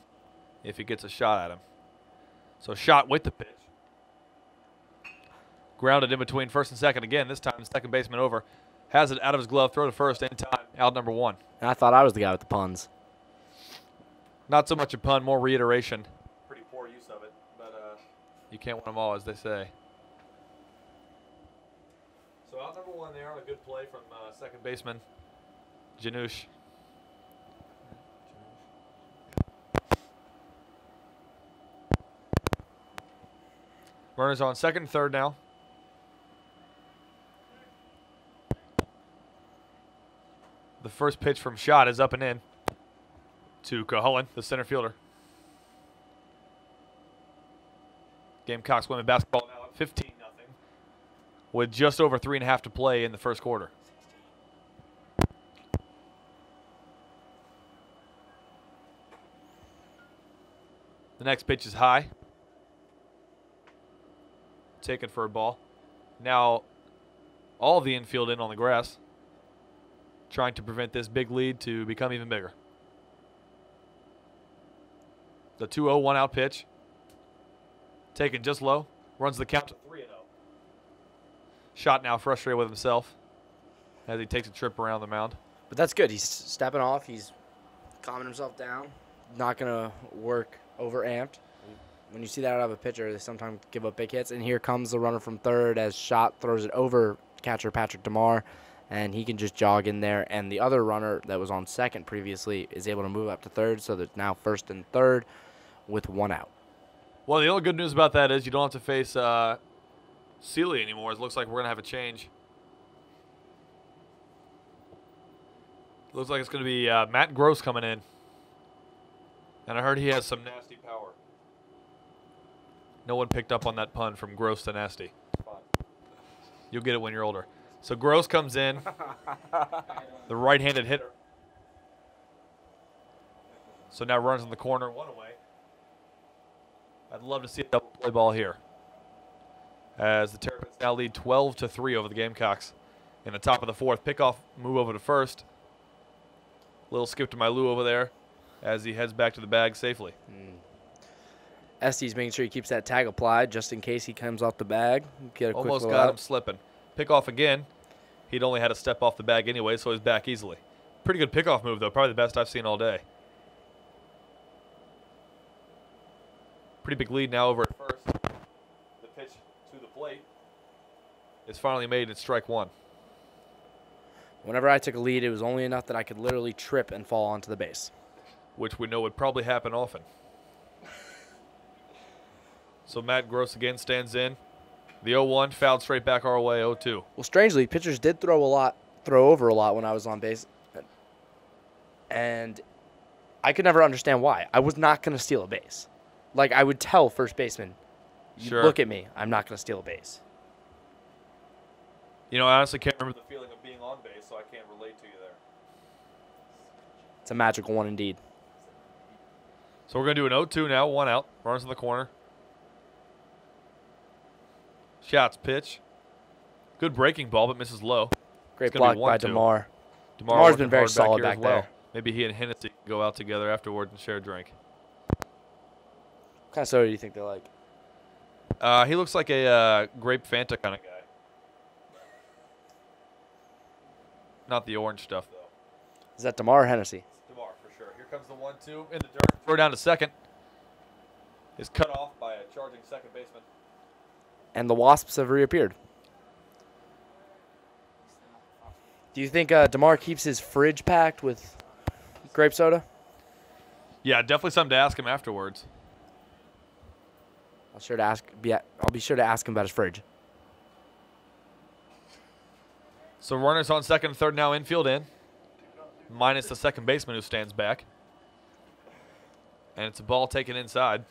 if he gets a shot at him. So shot with the pitch. Grounded in between first and second again. This time second baseman over. Has it out of his glove, throw to first in time, out number 1. And I thought I was the guy with the puns. Not so much a pun, more reiteration. Pretty poor use of it, but you can't win them all, as they say. So out number 1 there on a good play from second baseman, Janusz. Runners on second and third now. The first pitch from shot is up and in to Cahulan, the center fielder. Gamecocks women basketball now at 15-0 with just over 3.5 to play in the first quarter. The next pitch is high. Taken for a ball. Now all of the infield in on the grass, trying to prevent this big lead to become even bigger. The 2-0 one-out pitch. Taken just low. Runs the count to 3-0. Shot now frustrated with himself as he takes a trip around the mound. But that's good. He's stepping off. He's calming himself down. Not going to work overamped. When you see that out of a pitcher, they sometimes give up big hits. And here comes the runner from third as Shot throws it over catcher Patrick DeMar. And he can just jog in there. And the other runner that was on second previously is able to move up to third. So there's now first and third with 1 out. Well, the only good news about that is you don't have to face Sealy anymore. It looks like we're going to have a change. Looks like it's going to be Matt Gross coming in. And I heard he has some nasty power. No one picked up on that pun from gross to nasty. You'll get it when you're older. So Gross comes in, the right-handed hitter. So now runs in the corner, 1 away. I'd love to see a double play ball here, as the Terrapins now lead 12-3 over the Gamecocks in the top of the 4th. Pickoff move over to first. Little skip to my Lou over there as he heads back to the bag safely. Estes making sure he keeps that tag applied just in case he comes off the bag. Get a quick Almost little got out. him slipping. Pickoff again. He'd only had to step off the bag anyway, so he's back easily. Pretty good pickoff move, though. Probably the best I've seen all day. Pretty big lead now over at first. The pitch to the plate is finally made at strike 1. Whenever I took a lead, it was only enough that I could literally trip and fall onto the base. Which we know would probably happen often. So Matt Gross again stands in. The 0-1 fouled straight back our way, 0-2. Well, strangely, pitchers did throw over a lot when I was on base. And I could never understand why. I was not going to steal a base. Like, I would tell first baseman, Sure. look at me, I'm not going to steal a base. You know, I honestly can't remember the feeling of being on base, so I can't relate to you there. It's a magical one indeed. So we're going to do an 0-2 now, 1 out. Runners in the corner. Shots pitch. Good breaking ball, but misses low. Great It's gonna be block by 1-2. DeMar. DeMar DeMar's working been very hard solid here as back well. there. Maybe he and Hennessy can go out together afterward and share a drink. What kind of soda do you think they like? He looks like a grape Fanta kind of guy. Not the orange stuff, though. Is that DeMar or Hennessy? DeMar, for sure. Here comes the 1-2 in the dirt. Throw down to second. Is cut off by a charging second baseman. And the Wasps have reappeared. Do you think DeMar keeps his fridge packed with grape soda? Yeah, definitely something to ask him afterwards. I'll be sure to ask him about his fridge. So runners on second and third now, infield in. Minus the second baseman who stands back. And it's a ball taken inside.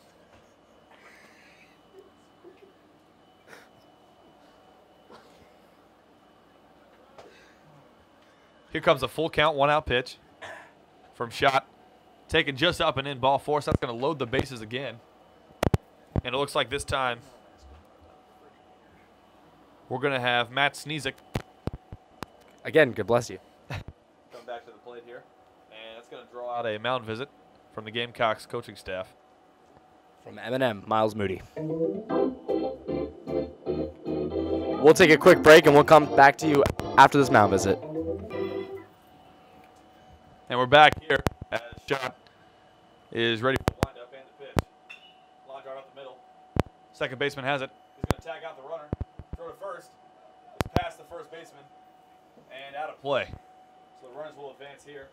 Here comes a full count, 1-out pitch from Shot. Taken just up and in, ball force. That's going to load the bases again. And it looks like this time we're going to have Matt Sneezik. Again, God bless you. Come back to the plate here. And that's going to draw out a mound visit from the Gamecocks coaching staff. From M&M, Miles Moody. We'll take a quick break and we'll come back to you after this mound visit. And we're back here as Shot is ready for the windup and the pitch. Line drive up the middle. Second baseman has it. He's going to tag out the runner. Throw to first. It's past the first baseman. And out of play. So the runners will advance here.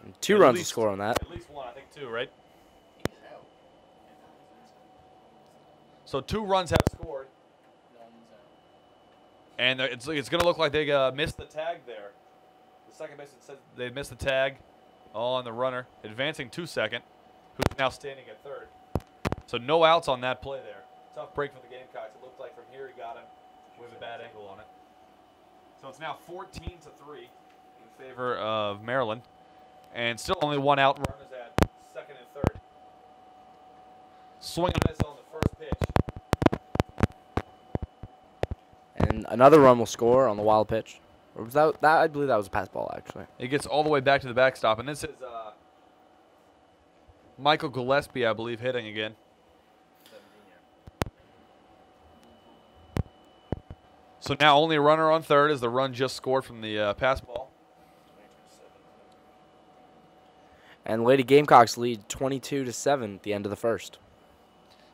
And 2 runs to score on that. At least one, I think 2, right? So 2 runs have scored. And it's going to look like they missed the tag there. The second baseman said they missed the tag on the runner, advancing to second, who's now standing at third. So no outs on that play there. Tough break for the Gamecocks. It looked like from here he got him with a bad angle on it. So it's now 14-3 in favor of Maryland. And still only 1 out. Runners at second and third. Swing and miss on the first pitch. And another run will score on the wild pitch. Or was that I believe that was a pass ball, actually. It gets all the way back to the backstop. And this is Michael Gillespie, I believe, hitting again. So now only a runner on third as the run just scored from the pass ball. And Lady Gamecocks lead 22-7 at the end of the first.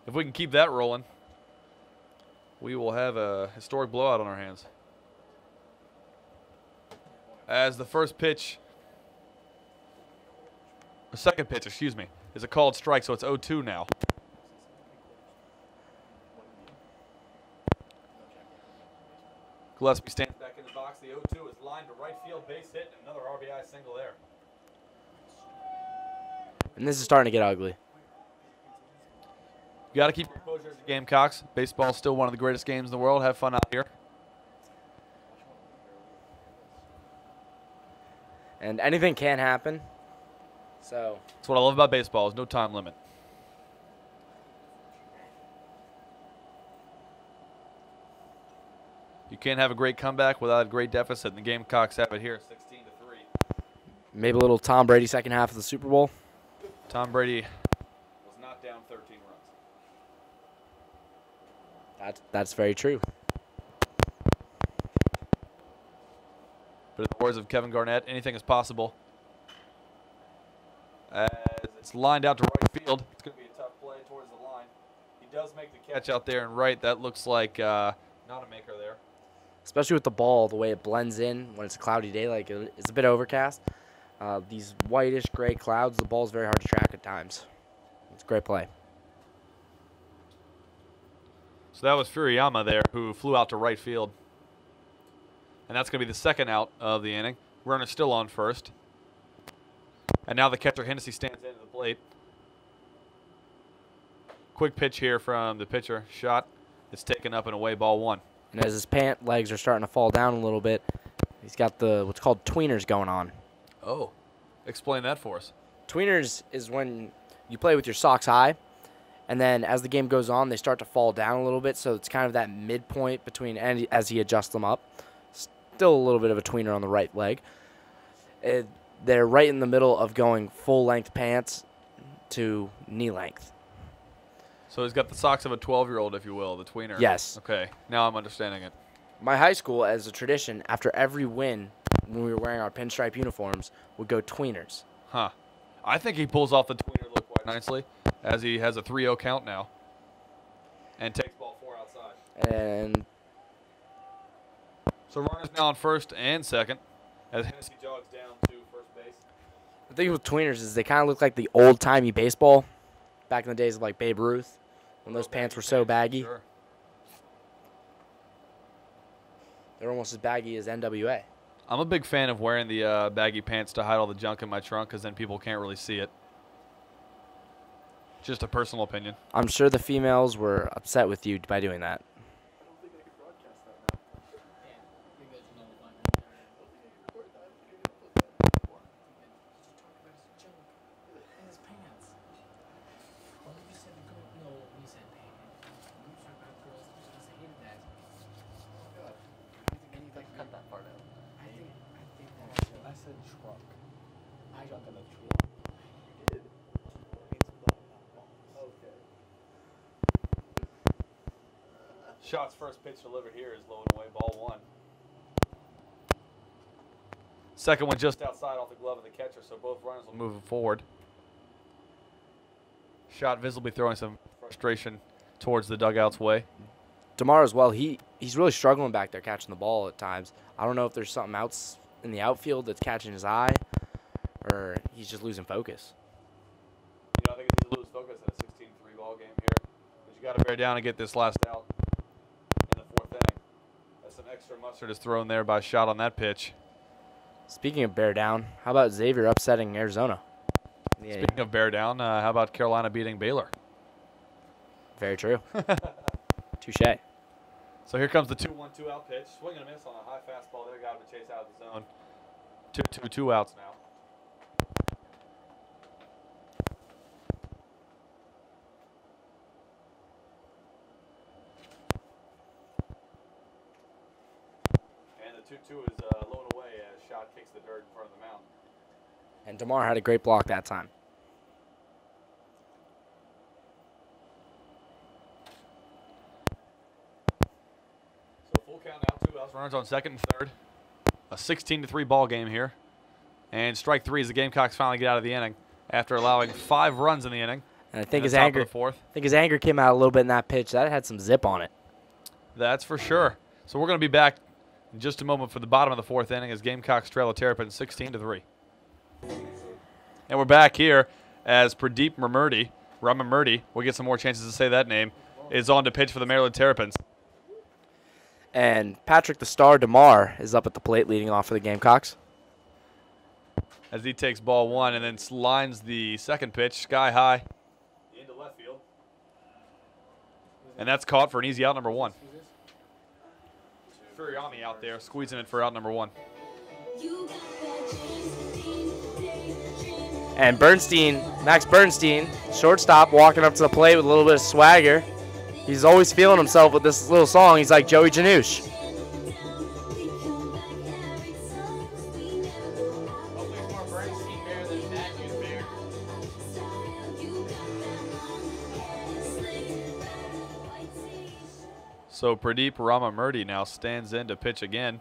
If we can keep that rolling, we will have a historic blowout on our hands. As the first pitch, the second pitch, excuse me, is a called strike, so it's 0-2 now. Gillespie stands back in the box. The 0-2 is lined to right field, base hit, and another RBI single there. And this is starting to get ugly. You got to keep your composure as the Gamecocks. Baseball's still one of the greatest games in the world. Have fun out here. And anything can happen. So that's what I love about baseball, is no time limit. You can't have a great comeback without a great deficit, and the Gamecocks have it here, 16-3. Maybe a little Tom Brady second half of the Super Bowl. Tom Brady was not down 13 runs. That's very true. But in the words of Kevin Garnett, anything is possible. As it's lined out to right field, it's going to be a tough play towards the line. He does make the catch out there and right. That looks like not a maker there. Especially with the ball, the way it blends in when it's a cloudy day, like it's a bit overcast. These whitish gray clouds, the ball's very hard to track at times. It's a great play. So that was Furiyama there, who flew out to right field. And that's going to be the second out of the inning. Runner still on first. And now the catcher, Hennessy, stands into the plate. Quick pitch here from the pitcher. Shot. It's taken up and away, ball 1. And as his pant legs are starting to fall down a little bit, he's got the what's called tweeners going on. Oh, explain that for us. Tweeners is when you play with your socks high, And then as the game goes on, they start to fall down a little bit, so it's kind of that midpoint between, and as he adjusts them up, still a little bit of a tweener on the right leg. They're right in the middle of going full-length pants to knee length. So he's got the socks of a 12-year-old, if you will, the tweener. Yes. Okay, now I'm understanding it. My high school, as a tradition, after every win, when we were wearing our pinstripe uniforms, would go tweeners. Huh. I think he pulls off the tweener look quite nicely, as he has a 3-0 count now. And takes ball 4 outside. And so runners now on first and second, as Hennessy jogs down to first base. the thing with tweeners is they kind of look like the old-timey baseball back in the days of, like, Babe Ruth, when those pants were so baggy. Sure. They're almost as baggy as NWA. I'm a big fan of wearing the baggy pants to hide all the junk in my trunk, because then people can't really see it. Just a personal opinion. I'm sure the females were upset with you by doing that. Shot's first pitch delivered here is low and away, ball 1. Second one just outside off the glove of the catcher, so both runners will move forward. Shot visibly throwing some frustration towards the dugout's way. DeMar as well, he's really struggling back there catching the ball at times. I don't know if there's something else in the outfield that's catching his eye, or he's just losing focus. You know, I think he's to lose focus in a 16-3 ball game here. But you got to bear down and get this last out in the 4th inning. That's some extra mustard is thrown there by Shot on that pitch. Speaking of bear down, how about Xavier upsetting Arizona? Yeah, Speaking of bear down, how about Carolina beating Baylor? very true. Touche. So here comes the 2-1-2 out pitch. Swing and a miss on a high fastball there. Got him to chase out of the zone. 2 outs now. And the 2-2 is low and away as Shot kicks the dirt in front of the mound. And DeMar had a great block that time. So full count now, 2 outs. Runners on second and third. A 16-3 ball game here. And strike 3 as the Gamecocks finally get out of the inning after allowing 5 runs in the inning. And I think in his the top anger, of the 4th. I think his anger came out a little bit in that pitch. That had some zip on it. That's for sure. So we're going to be back in just a moment for the bottom of the 4th inning as Gamecocks trail the Terrapins 16-3. And we're back here as Pradeep Ramamurti, we'll get some more chances to say that name, is on to pitch for the Maryland Terrapins. And Patrick the Star DeMar is up at the plate leading off for the Gamecocks. As he takes ball 1 and then lines the second pitch sky high into left field. And that's caught for an easy out number 1. Furiami out there squeezing it for out number 1. And Max Bernstein, shortstop, walking up to the plate with a little bit of swagger. He's always feeling himself with this little song. He's like Joey Janouche. So Pradeep Ramamurti now stands in to pitch again.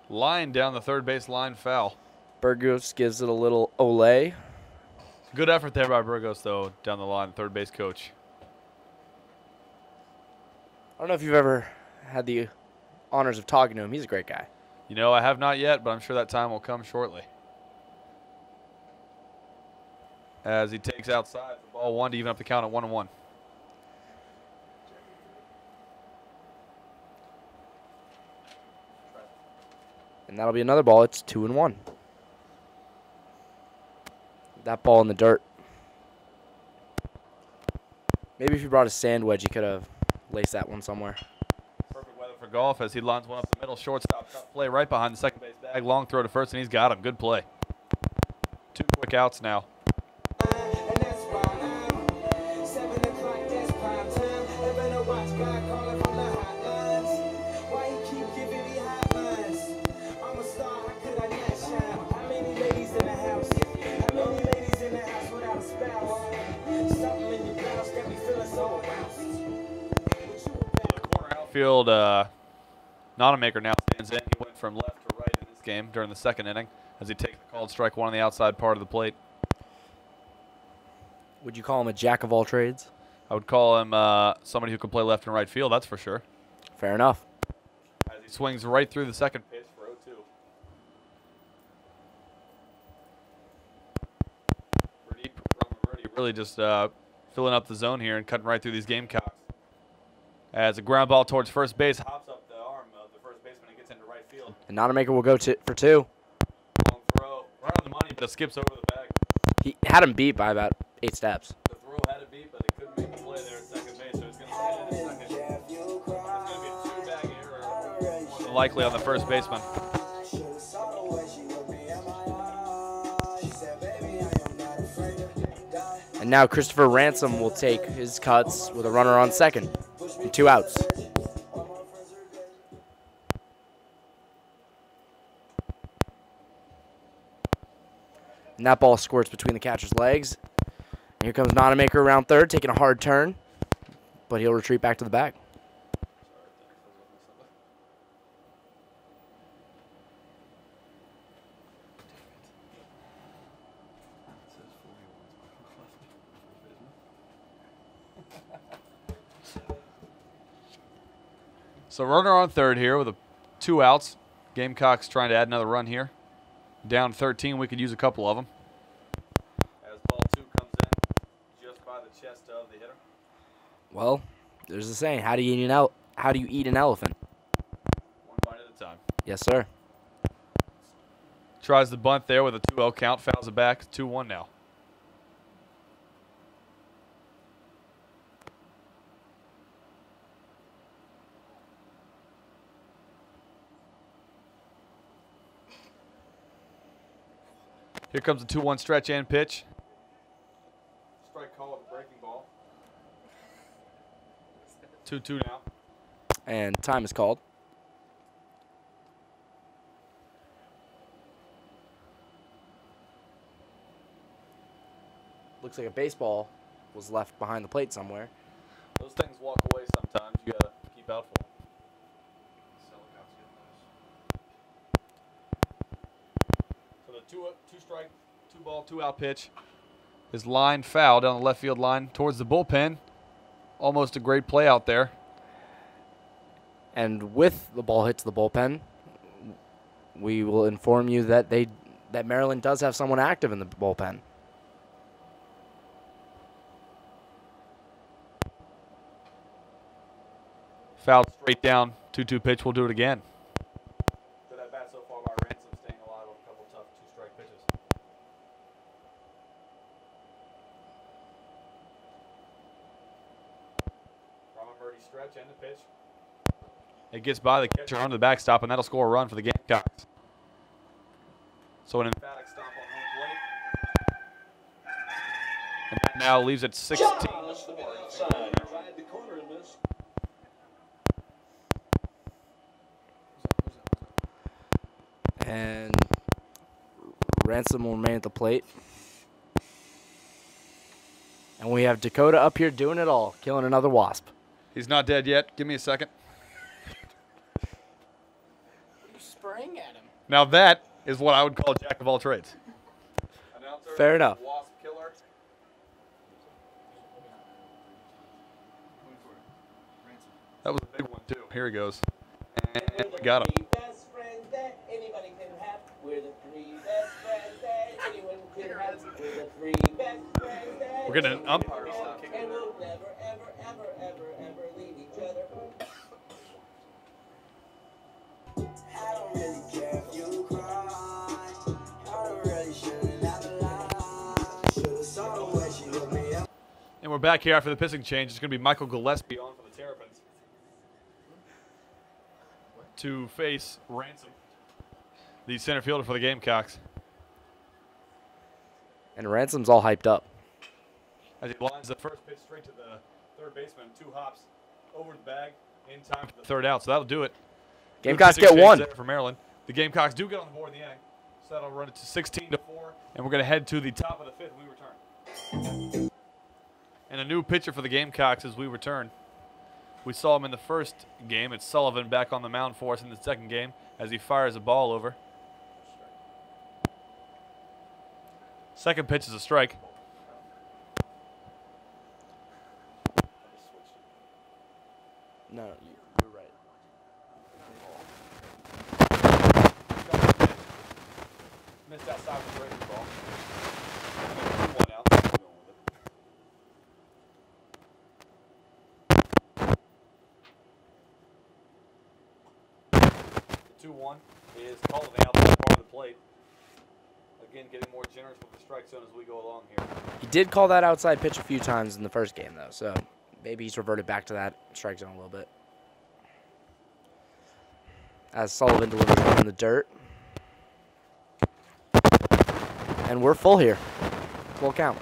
Line down the third base line, foul. Burgos gives it a little ole. Good effort there by Burgos, though, down the line, third base coach. I don't know if you've ever had the honors of talking to him. He's a great guy. You know, I have not yet, but I'm sure that time will come shortly. As he takes outside for ball 1 to even up the count at 1-1. And that'll be another ball. It's 2-1. That ball in the dirt. Maybe if he brought a sand wedge, he could have laced that one somewhere. Perfect weather for golf as he lines one up the middle. Shortstop cut play right behind the second base bag. Long throw to first, and he's got him. Good play. 2 quick outs now. And that's why field, Nonamaker now stands in. He went from left to right in this game during the second inning as he takes the called strike one on the outside part of the plate. Would you call him a jack of all trades? I would call him somebody who can play left and right field, that's for sure. Fair enough. As he swings right through the second pitch for 0-2. Really just filling up the zone here and cutting right through these Gamecocks. As a ground ball towards first base, hops up the arm of the first baseman and gets into right field. And Nonamaker will go for 2. Long throw, right on the money, but it skips over the bag. He had him beat by about 8 steps. The throw had it beat, but it couldn't make the play there at second base, so it's going to stand in second. It's going to be a 2-bag error, more than likely on the first baseman. And now Christopher Ransom will take his cuts with a runner on second and 2 outs. And that ball squirts between the catcher's legs. And here comes Nonamaker around third, taking a hard turn, but he'll retreat back to the bag. So runner on third here with 2 outs. Gamecocks trying to add another run here. Down 13, we could use a couple of them. As ball 2 comes in just by the chest of the hitter. Well, there's a saying, how do you eat an elephant? One bite at a time. Yes, sir. Tries the bunt there with a 2-0 count, fouls it back, 2-1 now. Here comes a 2-1 stretch and pitch. Strike call with a breaking ball. 2-2 now. And time is called. Looks like a baseball was left behind the plate somewhere. Those things walk away sometimes. You gotta keep out for them. So the two strike, 2-ball, 2-out pitch is line foul down the left field line towards the bullpen. Almost a great play out there. And with the ball hits the bullpen, we will inform you that Maryland does have someone active in the bullpen. Fouled straight down, 2-2 pitch. We'll do it again. So that bat so far by Ransom staying alive with a couple tough 2-strike pitches. From a Murdy stretch and the pitch. It gets by the catcher onto the backstop, and that'll score a run for the Gamecocks. So an emphatic stomp on home plate. And that now leaves it 16. And Ransom will remain at the plate. And we have Dakota up here doing it all, killing another wasp. He's not dead yet. Give me a second. You're spraying at him. Now that is what I would call a jack of all trades. Fair enough. Wasp killer. That was a big one too. Here he goes. And we got him. Best friends that anybody can have. We're the 3 best friends that anyone can have. We're the 3 best friends that We're getting an umpire and stop. we'll never, ever, ever, ever, ever leave each other. I don't really care if you cry. I don't really shouldn't have lied. Should've saw the way she looked me up. And we're back here after the pitching change. It's going to be Michael Gillespie on for the Terrapins to face Ransom, the center fielder for the Gamecocks. And Ransom's all hyped up. As he lines the first pitch straight to the third baseman, 2 hops over the bag in time for the 3rd out. So that'll do it. Gamecocks Good pitching get 1. change there for Maryland. The Gamecocks do get on the board in the inning. So that'll run it to 16-4. And we're going to head to the top of the 5th when we return. And a new pitcher for the Gamecocks as we return. We saw him in the first game. It's Sullivan back on the mound for us in the second game as he fires a ball over. Second pitch is a strike. No, you're right. Missed outside with the breaking ball. 2-1 out. Going with it. The 2-1 is called out the part of the plate. Again, getting more generous with the strike zone as we go along here. He did call that outside pitch a few times in the first game, though, so maybe he's reverted back to that strike zone a little bit. As Sullivan delivers one in the dirt. And we're full here. Full count.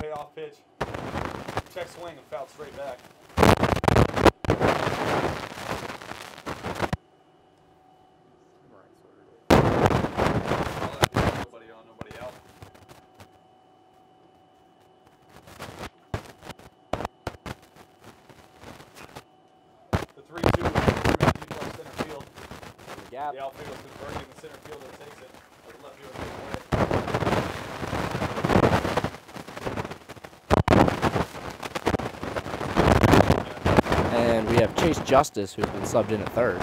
Payoff pitch. Check swing and foul straight back. Nobody on, nobody out. The 3-2 deep left center field. Gap. The outfield is converting. The center fielder takes it. The left fielder takes it away. And we have Chase Justice, who's been subbed in at third.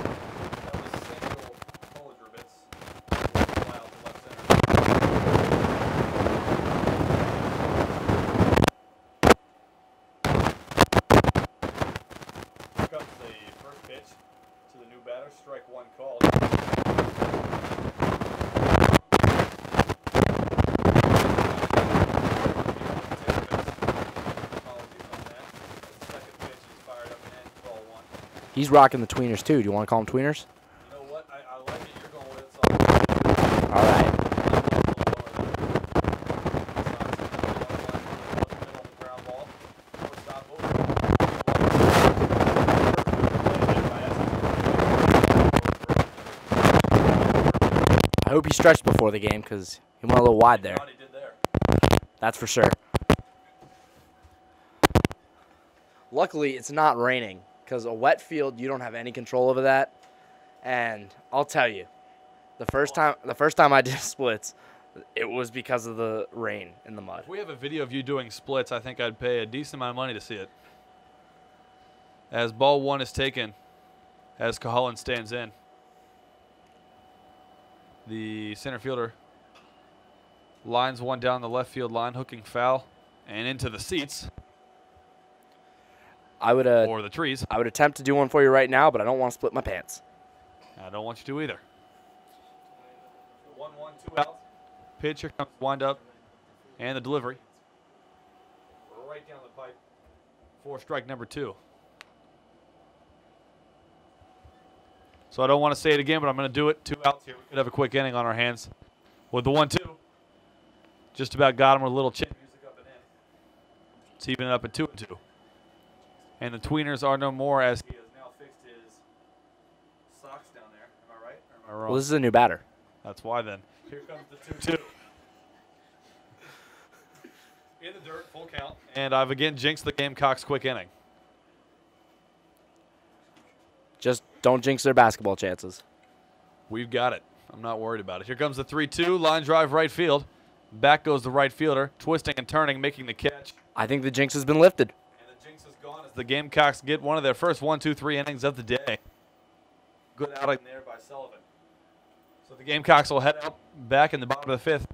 Strike one called. He's rocking the tweeners, too. Do you want to call them tweeners? You know what? I like it. You're going with it. So All right. I hope he stretched before the game because he went a little wide there. That's for sure. Luckily, it's not raining because a wet field, you don't have any control over that. And I'll tell you, the first time I did splits, it was because of the rain and the mud. If we have a video of you doing splits, I think I'd pay a decent amount of money to see it. As ball one is taken, as Cahalan stands in. The center fielder lines one down the left field line, hooking foul, and into the seats. Or the trees. I would attempt to do one for you right now, but I don't want to split my pants. I don't want you to either. 1-1, 2 outs. Pitch, here comes wind up, and the delivery. Right down the pipe. For strike number 2. So I don't want to say it again, but I'm going to do it. 2 outs here. We could have a quick inning on our hands. With the 1-2. Just about got him with a little chin music up and in. It's even up at 2-2. And the tweeners are no more as he has now fixed his socks down there. Am I right? Or am I wrong? Well, this is a new batter. That's why then. Here comes the 2-2. In the dirt, full count. And I've again jinxed the Gamecocks' quick inning. Just don't jinx their basketball chances. We've got it. I'm not worried about it. Here comes the 3-2. Line drive right field. Back goes the right fielder. Twisting and turning, making the catch. I think the jinx has been lifted. And the jinx is gone as The Gamecocks get one of their first 1, 2, 3 innings of the day. good outing there by Sullivan. So the Gamecocks will head out back in the bottom of the 5th.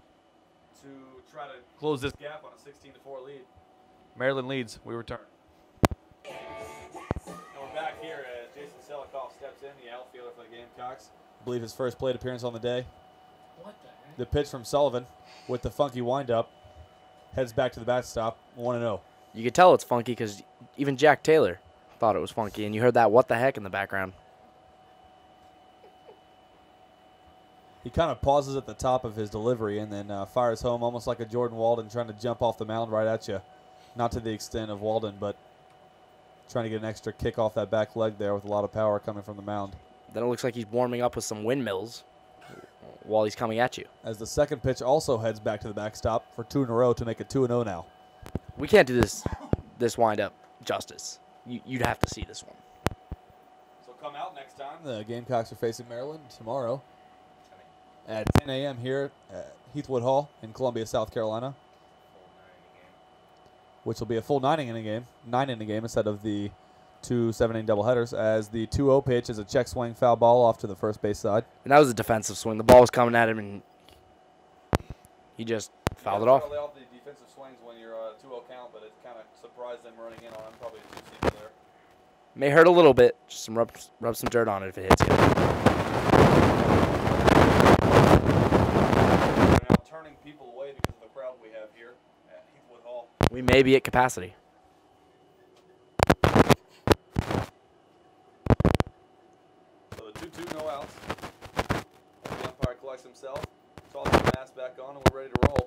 To try to close this gap on a 16-4 lead. Maryland leads. We return. And we're back here as Jason Selikoff steps in, the outfielder for the Gamecocks. I believe his first plate appearance on the day. What the heck? The pitch from Sullivan with the funky windup heads back to the bat stop, 1-0. You could tell it's funky because even Jack Taylor thought it was funky, and you heard that what the heck in the background. He kind of pauses at the top of his delivery and then fires home almost like a Jordan Walden trying to jump off the mound right at you. Not to the extent of Walden, but trying to get an extra kick off that back leg there with a lot of power coming from the mound. Then it looks like he's warming up with some windmills. while he's coming at you. As the second pitch also heads back to the backstop for 2 in a row to make it 2-0 now. We can't do this windup justice. You'd have to see this one. So come out next time. The Gamecocks are facing Maryland tomorrow at 10 a.m. here at Heathwood Hall in Columbia, South Carolina, which will be a full 9-inning game instead of the 2 7-inning doubleheaders, as the 2-0 pitch is a check swing foul ball off to the first base side. And that was a defensive swing. The ball was coming at him, and he just fouled it off. Lay off the defensive swings when you're 2-0 count, but it kind of surprised them running in on him. Probably a 2-seamer there. May hurt a little bit. Just rub some dirt on it if it hits you. We're now turning people away because of the crowd we have here at Heathwood Hall. We may be at capacity. So the 2-2, no outs. The umpire collects himself, tosses the mask back on, and we're ready to roll.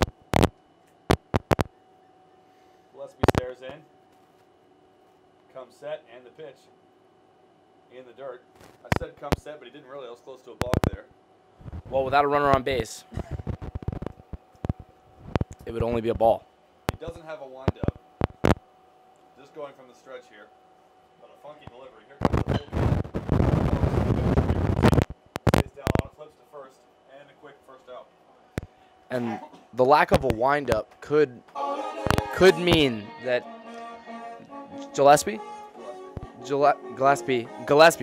Gillespie stares in. Comes set, and the pitch. In the dirt. I said come set, but he didn't really. I was close to a balk there. Well, without a runner on base, it would only be a ball. He doesn't have a windup. Just going from the stretch here. But a funky delivery. Here comes the full. Stays down on it, flips to first, and a quick first out. And the lack of a windup could mean that Gillespie,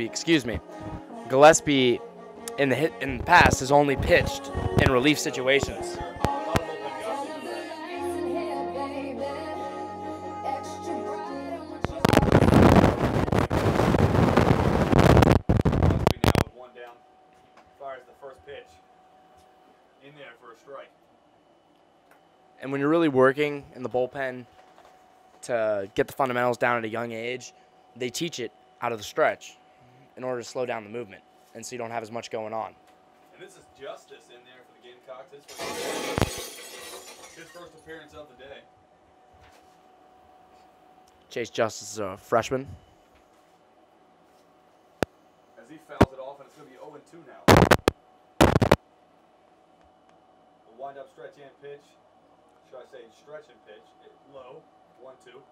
excuse me, Gillespie in the past has only pitched in relief situations. And when you're really working in the bullpen to get the fundamentals down at a young age, they teach it out of the stretch in order to slow down the movement, and so you don't have as much going on. And this is Justice in there for the Gamecocks. His first appearance of the day. Chase Justice is a freshman. As he fouls it off, and it's going to be 0-2 now. A wind-up stretch and pitch. Should I say stretch and pitch? Low. 1-2.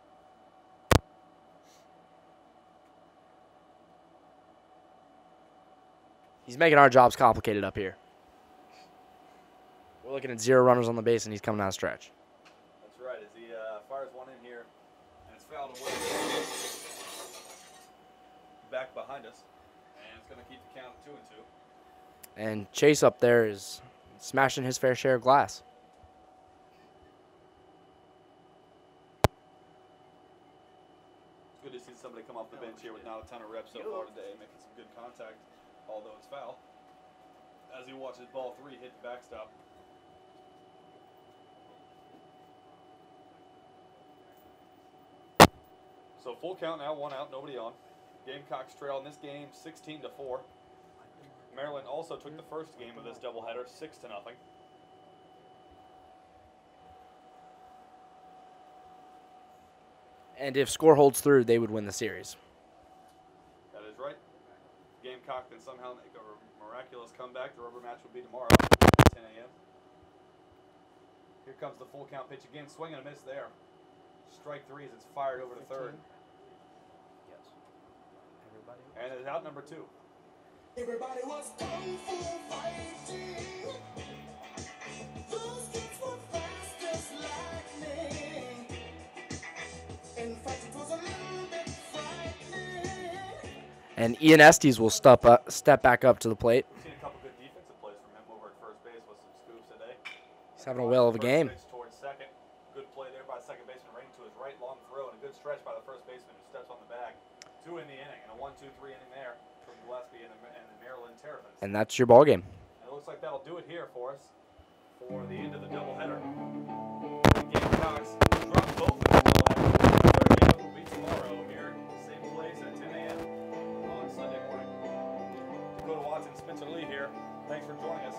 He's making our jobs complicated up here. We're looking at 0 runners on the base, and he's coming out of stretch. That's right. As he fires one in here, and it's fouled away. Back behind us, and it's going to keep the count at 2-2. And Chase up there is smashing his fair share of glass. It's good to see somebody come off the bench here with not a ton of reps so far today, making some good contact, although it's foul. As he watches ball 3 hit the backstop. So full count now, 1 out, nobody on. Gamecocks trail in this game 16-4. Maryland also took the first game of this doubleheader 6-0. And if score holds through, they would win the series. That is right. Gamecock then somehow make a miraculous comeback. The rubber match will be tomorrow at 10 a.m. Here comes the full count pitch again. Swing and a miss there. Strike 3 as it's fired over to third. Yes. Everybody. And it's out number 2. Everybody was kung fu fighting. Those kids were fast as lightning. In fact, it was a little bit frightening. And Ian Estes will step back up to the plate. We've seen a couple good defensive plays from him over at first base with some scoops today. He's having a whale of a game. Pitch towards second. Good play there by the second baseman, right to his right, long throw, and a good stretch by the first baseman who steps on the bag. 2 in the inning, and a 1-2-3 inning there from Gillespie and the Maryland Terrapins. And that's your ball game. And it looks like that'll do it here for us for the end of the doubleheader. The Gamecocks drop both of the doubleheaders. The third game will be tomorrow here, same place at 10 a.m. on Sunday morning. Dakota Watson, Spencer Lee here. Thanks for joining us.